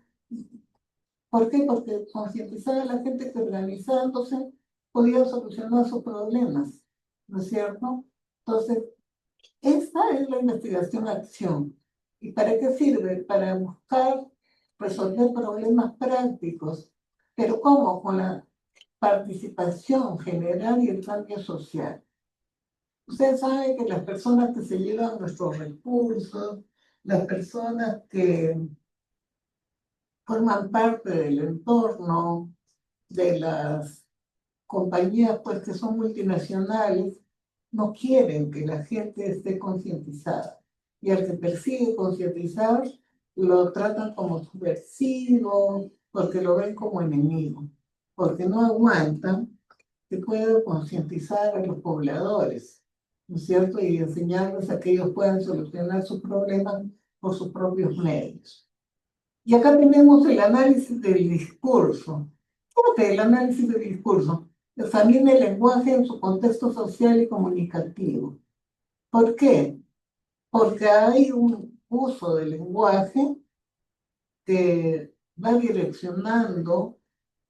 ¿Por qué? Porque concientizaba a la gente que organizándose podía solucionar sus problemas, ¿no es cierto? Entonces, esta es la investigación-acción. ¿Y para qué sirve? Para buscar resolver problemas prácticos. ¿Pero cómo? Con la participación general y el cambio social. Ustedes saben que las personas que se llevan nuestros recursos, las personas que forman parte del entorno de las compañías pues, que son multinacionales, no quieren que la gente esté concientizada. Y al que persigue concientizar, lo tratan como subversivo, porque lo ven como enemigo, porque no aguantan que pueda concientizar a los pobladores, ¿no es cierto? Y enseñarles a que ellos puedan solucionar sus problemas por sus propios medios. Y acá tenemos el análisis del discurso. ¿Qué es el análisis del discurso? Examina el lenguaje en su contexto social y comunicativo. ¿Por qué? Porque hay un uso del lenguaje que va direccionando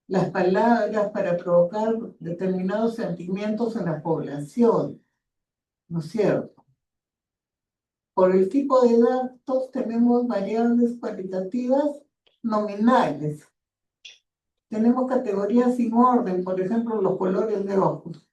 las palabras para provocar determinados sentimientos en la población, ¿no es cierto? Por el tipo de datos tenemos variables cualitativas nominales. Tenemos categorías sin orden, por ejemplo, los colores de ojos,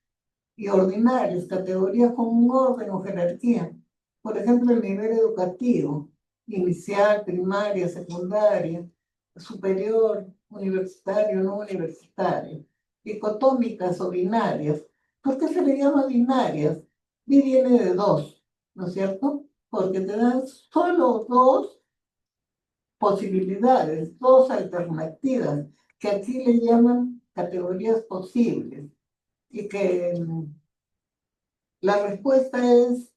y ordinales, categorías con un orden o jerarquía. Por ejemplo, el nivel educativo, inicial, primaria, secundaria, superior, universitario, no universitario. Dicotómicas o binarias. ¿Por qué se le llama binarias? Y viene de dos, ¿no es cierto? Porque te dan solo dos posibilidades, dos alternativas, que aquí le llaman categorías posibles. Y que la respuesta es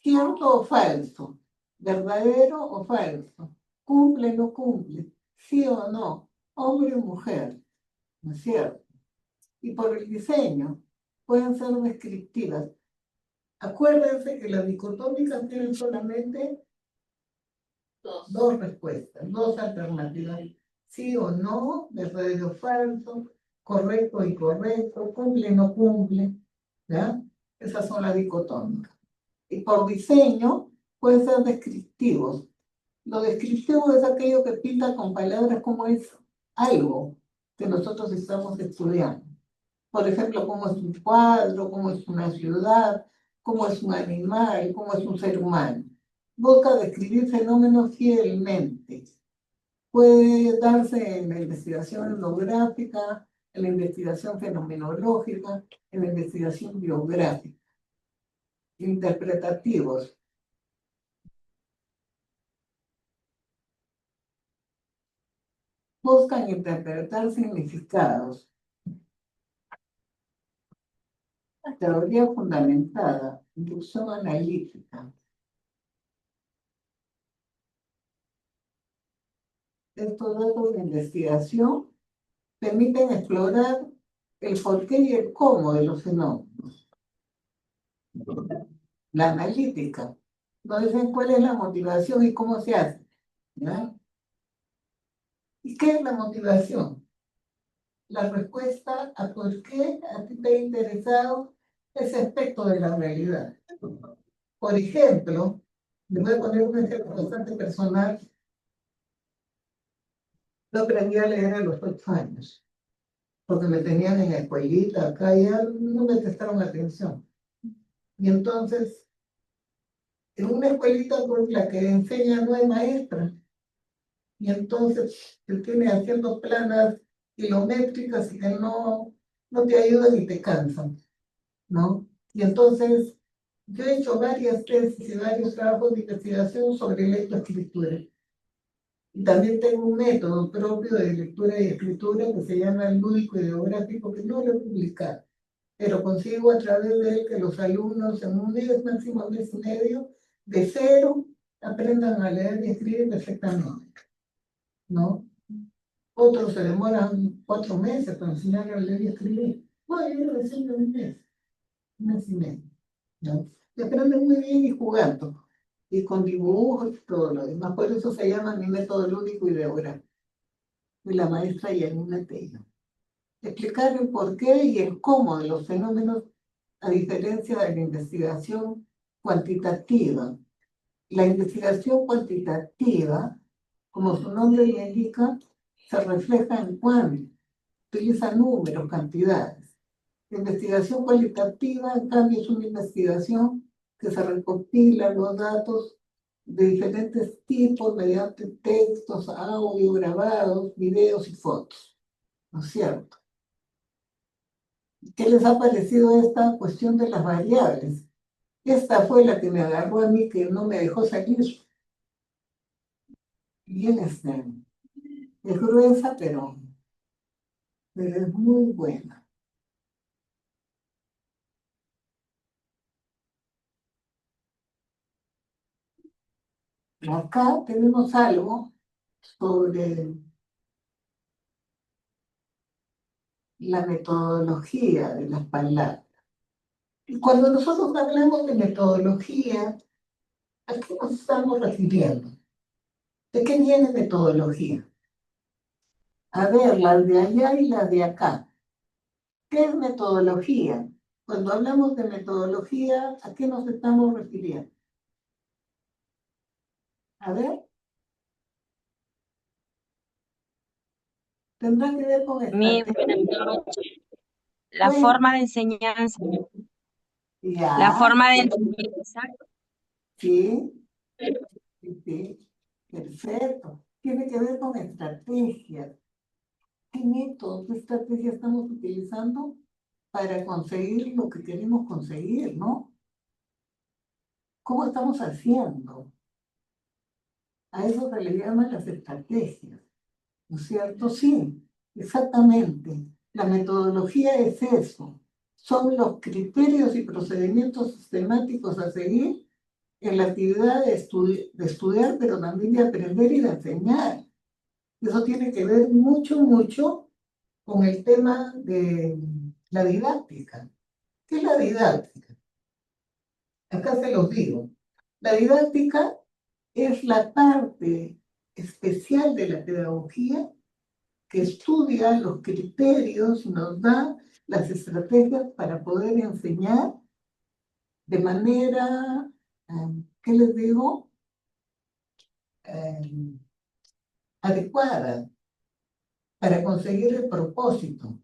cierto o falso, verdadero o falso, cumple o no cumple, sí o no, hombre o mujer, ¿no es cierto? Y por el diseño pueden ser descriptivas. Acuérdense que las dicotómicas tienen solamente dos respuestas, dos alternativas, sí o no, verdadero o falso, correcto o incorrecto, cumple o no cumple, ¿ya? Esas son las dicotómicas. Y por diseño pueden ser descriptivos. Lo descriptivo es aquello que pinta con palabras como es algo que nosotros estamos estudiando. Por ejemplo, cómo es un cuadro, cómo es una ciudad, cómo es un animal, cómo es un ser humano. Busca describir fenómenos fielmente. Puede darse en la investigación etnográfica, en la investigación fenomenológica, en la investigación biográfica. Interpretativos. Buscan interpretar significados. Teoría fundamentada, inducción analítica. Estos datos de investigación permiten explorar el porqué y el cómo de los fenómenos. La analítica. Nos dicen cuál es la motivación y cómo se hace, ¿ya? ¿Y qué es la motivación? La respuesta a por qué a ti te ha interesado ese aspecto de la realidad. Por ejemplo, les voy a poner un ejemplo bastante personal. Yo aprendí a leer a los 8 años, porque me tenían en la escuelita, acá ya no me prestaron atención. Y entonces, en una escuelita por la que enseña no hay maestra, y entonces te tiene haciendo planas kilométricas y que no te ayudan y te cansan, ¿no? Y entonces, yo he hecho varias tesis y varios trabajos de investigación sobre lectoescritura. Y también tengo un método propio de lectura y escritura que se llama el lúdico ideográfico, que no lo he publicado, pero consigo a través de él que los alumnos en un mes, máximo mes y medio, de cero, aprendan a leer y escribir perfectamente, ¿no? Otros se demoran 4 meses para enseñar a leer y escribir. Bueno, yo lo enseño en un mes y medio, ¿no? Y aprenden muy bien y jugando, y con dibujos y todo lo demás. Por eso se llama mi método lúdico ideográfico. Y la maestra Yanina Tello. Explicar el porqué y el cómo de los fenómenos, a diferencia de la investigación cuantitativa. La investigación cuantitativa, como su nombre le indica, se refleja en cuánto, utiliza números, cantidades. La investigación cualitativa, en cambio, es una investigación que se recopila los datos de diferentes tipos mediante textos, audio, grabados, videos y fotos, ¿no es cierto? ¿Qué les ha parecido esta cuestión de las variables? Esta fue la que me agarró a mí, que no me dejó salir. Bien, Es gruesa, pero es muy buena. Acá tenemos algo sobre la metodología de las palabras. Y cuando nosotros hablamos de metodología, ¿a qué nos estamos refiriendo? ¿De qué viene metodología? A ver, las de allá y las de acá. ¿Qué es metodología? Cuando hablamos de metodología, ¿a qué nos estamos refiriendo? A ver, tendrá que ver con estrategia. Buenas noches. La Pues, forma de enseñanza. La ya, forma de enseñanza. sí, sí, sí, perfecto. Tiene que ver con estrategias. ¿Qué métodos, qué estrategias estamos utilizando para conseguir lo que queremos conseguir, ¿no? ¿Cómo estamos haciendo? A eso se le llaman las estrategias, ¿no es cierto? Sí, exactamente. La metodología es eso. Son los criterios y procedimientos sistemáticos a seguir en la actividad de estudiar, pero también de aprender y de enseñar. Eso tiene que ver mucho, mucho con el tema de la didáctica. ¿Qué es la didáctica? Acá se los digo. La didáctica es la parte especial de la pedagogía que estudia los criterios, nos da las estrategias para poder enseñar de manera, ¿qué les digo? Eh, adecuada para conseguir el propósito,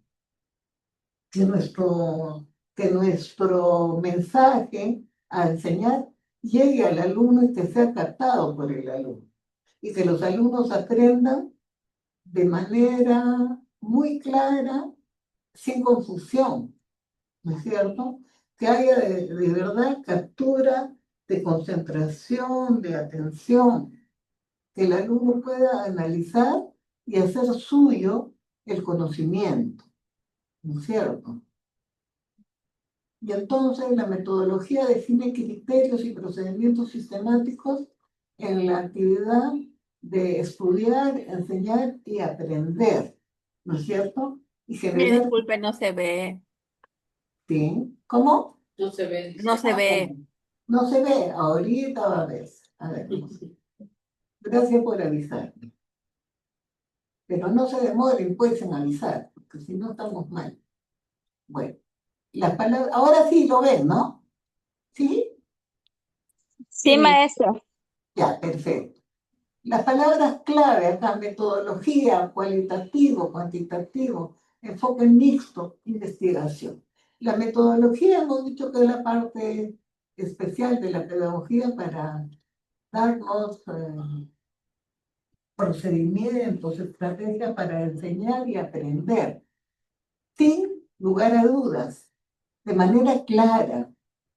que nuestro mensaje a enseñar llegue al alumno y que sea captado por el alumno. Y que los alumnos aprendan de manera muy clara, sin confusión, ¿no es cierto? Que haya de verdad captura de concentración, de atención, que el alumno pueda analizar y hacer suyo el conocimiento, ¿no es cierto? Y entonces la metodología define criterios y procedimientos sistemáticos en la actividad de estudiar, enseñar y aprender, ¿no es cierto? Y Me generar, disculpe, no se ve. ¿sí? ¿Cómo? No se ve. No se ve. No se ve, ahorita va a ver. A ver, gracias por avisarme. Pero no se demoren pues en avisar, porque si no estamos mal. Bueno, las palabras, ahora sí lo ven, ¿no? ¿Sí? Sí, maestra. Ya, perfecto. Las palabras clave acá, metodología, cualitativo, cuantitativo, enfoque mixto, investigación. La metodología hemos dicho que es la parte especial de la pedagogía para darnos procedimientos, estrategias para enseñar y aprender, sin lugar a dudas, de manera clara,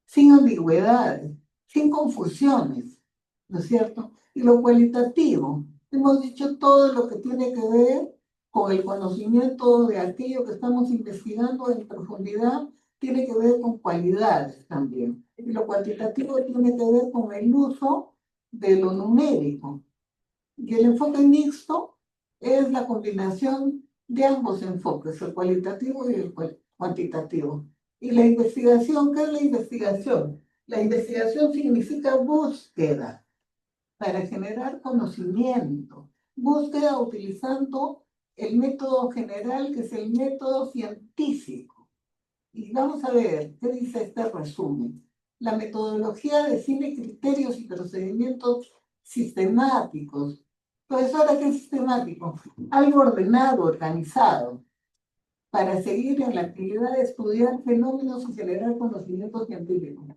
sin ambigüedades, sin confusiones, ¿no es cierto? Y lo cualitativo, hemos dicho todo lo que tiene que ver con el conocimiento de aquello que estamos investigando en profundidad, tiene que ver con cualidades también. Y lo cuantitativo tiene que ver con el uso de lo numérico. Y el enfoque mixto es la combinación de ambos enfoques, el cualitativo y el cuantitativo. Y la investigación, ¿qué es la investigación? La investigación significa búsqueda para generar conocimiento, búsqueda utilizando el método general, que es el método científico. Y vamos a ver, ¿qué dice este resumen? La metodología define criterios y procedimientos sistemáticos. Profesora, ¿qué es sistemático? Algo ordenado, organizado, para seguir en la actividad de estudiar fenómenos y generar conocimiento científico.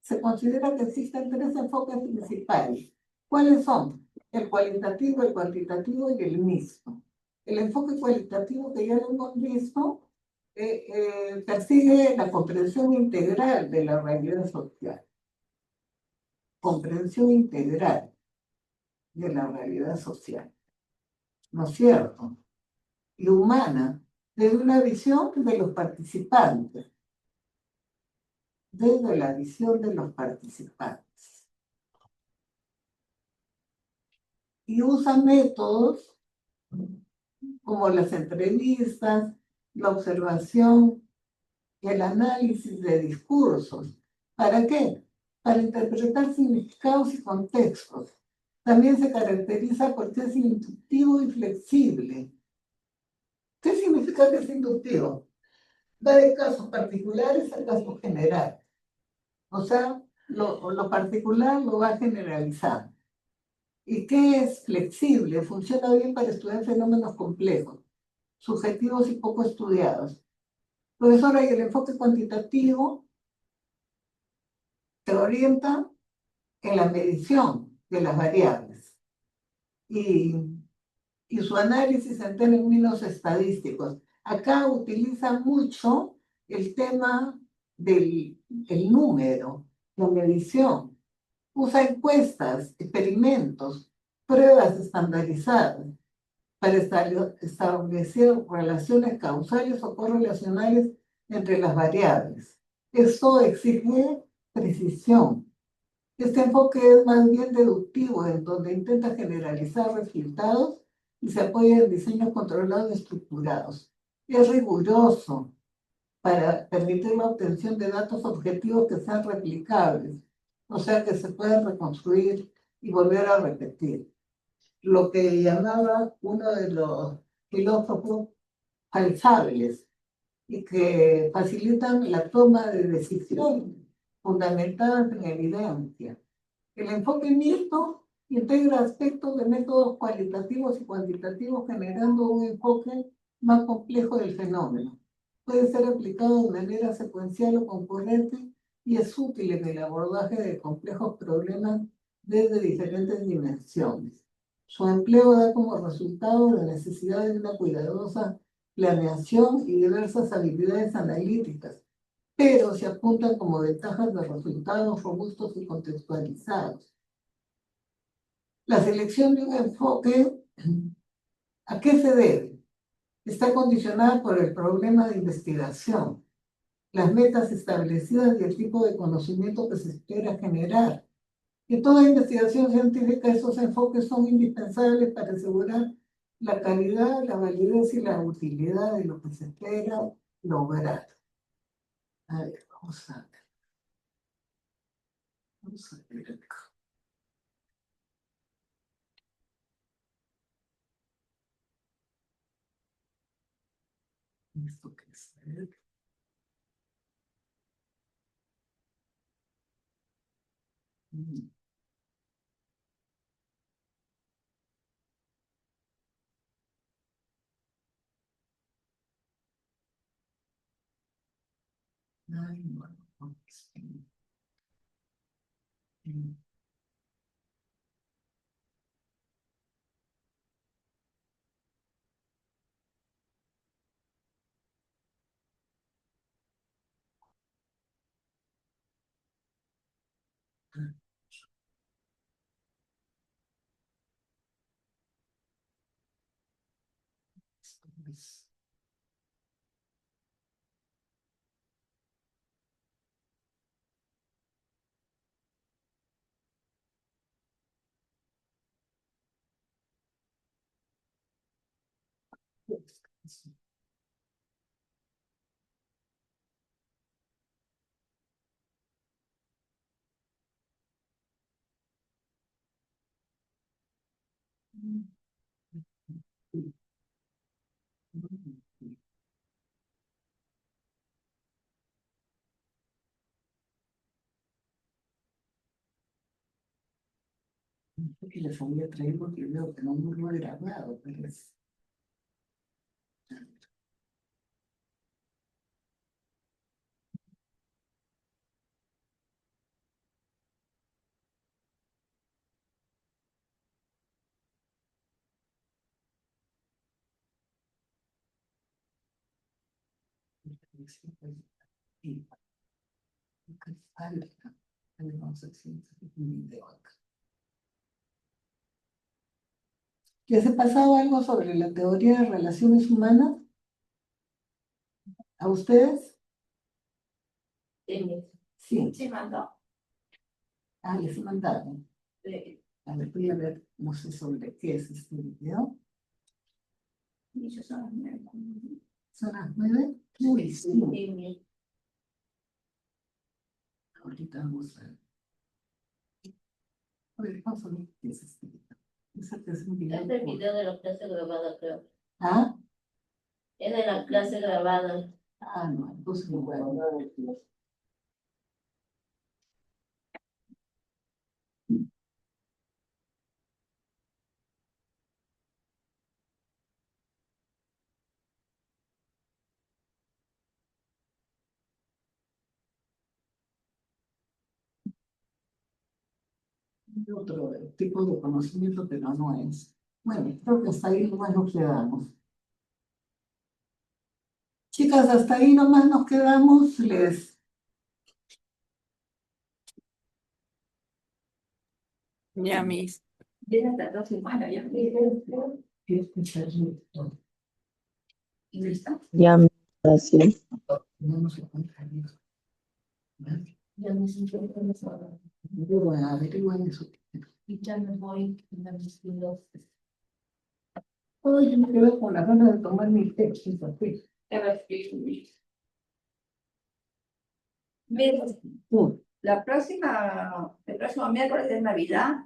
Se considera que existen tres enfoques principales. ¿Cuáles son? El cualitativo, el cuantitativo y el mixto. El enfoque cualitativo, que ya lo hemos visto, persigue la comprensión integral de la realidad social. Comprensión integral de la realidad social. ¿no es cierto? Y humana, desde una visión de los participantes, desde la visión de los participantes. Y usa métodos como las entrevistas, la observación y el análisis de discursos. ¿Para qué? Para interpretar significados y contextos. También se caracteriza por ser inductivo y flexible. ¿Qué significa que es inductivo? Va de casos particulares a casos generales. O sea, lo particular lo va generalizando. ¿Y qué es flexible? Funciona bien para estudiar fenómenos complejos, subjetivos y poco estudiados. Profesora, y el enfoque cuantitativo se orienta en la medición de las variables y, y su análisis en términos estadísticos. Acá utiliza mucho el tema del el número, la medición. Usa encuestas, experimentos, pruebas estandarizadas para establecer relaciones causales o correlacionales entre las variables. Esto exige precisión. Este enfoque es más bien deductivo, en donde intenta generalizar resultados y se apoya en diseños controlados y estructurados. Es riguroso para permitir la obtención de datos objetivos que sean replicables, o sea, que se puedan reconstruir y volver a repetir. Lo que llamaba uno de los filósofos falsables y que facilitan la toma de decisiones fundamentadas en evidencia. El enfoque mixto integra aspectos de métodos cualitativos y cuantitativos, generando un enfoque más complejo del fenómeno. Puede ser aplicado de manera secuencial o concurrente y es útil en el abordaje de complejos problemas desde diferentes dimensiones. Su empleo da como resultado la necesidad de una cuidadosa planeación y diversas habilidades analíticas, pero se apuntan como ventajas de resultados robustos y contextualizados. La selección de un enfoque, ¿a qué se debe? Está condicionada por el problema de investigación, las metas establecidas y el tipo de conocimiento que se espera generar. En toda investigación científica, esos enfoques son indispensables para asegurar la calidad, la validez y la utilidad de lo que se espera lograr. A ver, vamos a ver. Vamos a ver acá. ¿Esto qué es? A ver. Mm. Ay, no, no, mm. Esto es- que les había traído porque veo que no lo he grabado, pero es... Y que falta, no sé si es un video acá. ¿Ya se ha pasado algo sobre la teoría de relaciones humanas? ¿A ustedes? Sí. Sí, mandó. Ah, les he mandado. Sí. A ver, voy a ver, no sé sobre qué es este video. Y yo soy ¿Son las 9? Uy, sí. sí. Ahorita vamos a ver. A ver, vamos a ver qué es este video. Ese es un video. Este video de la clase grabada, creo. ¿Ah? Es de la clase grabada. Ah, no, entonces no voy a ver. Otro tipo de conocimiento, pero no es. Bueno, creo que hasta ahí nomás nos quedamos. Chicas, hasta ahí nomás nos quedamos. Ya, mis. Tiene hasta 2 semanas ya. ¿Listo? Ya, gracias. No nos encuentra bien. Ya me siento con eso. Bueno, averigüen eso. Y ya me voy a mis videos. Ay, yo me quedo con la gana de tomar mi té, fíjate. Mira, Tú, el próximo miércoles es Navidad,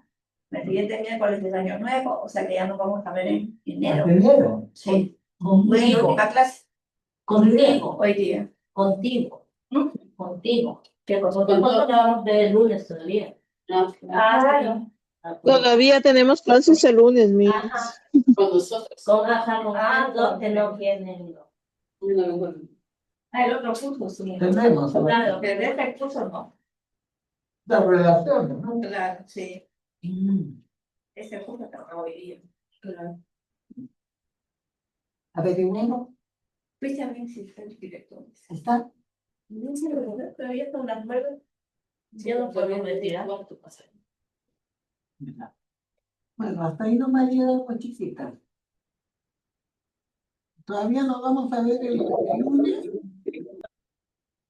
el siguiente miércoles es Año Nuevo, o sea que ya nos vamos a ver en enero. ¿Entendieron? Sí. Contigo. La clase. Contigo. Hoy día. Contigo. Contigo. Que nosotros vamos de lunes todavía. Ah, Todavía tenemos clases el lunes, mis. con nosotros. Con los que no tienen. El otro curso, sí. Tenemos. Claro, pero de este curso no. La relación, ¿no? Claro, sí. Ese curso está hoy día. Claro. Averiguemos. Fuiste a ver si está el director. ¿Está? No sé, pero ya son las 9. Ya no podemos retirar. Bueno, hasta ahí nomás llegamos, chiquitas. Todavía nos vamos a ver el lunes.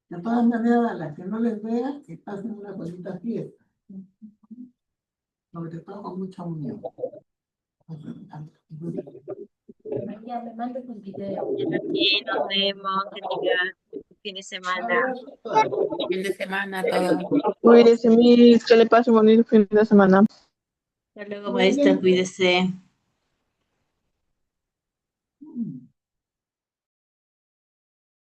De todas maneras, a las que no les vea, que pasen una bonita fiesta. Sobre todo con mucha unión. Ya me mandes un video. Y nos vemos, que tengan fin de semana. Fin de semana, todo. Cuídese, mis. Que le pase un bonito fin de semana. Hasta luego, maestra, cuídese. Mm.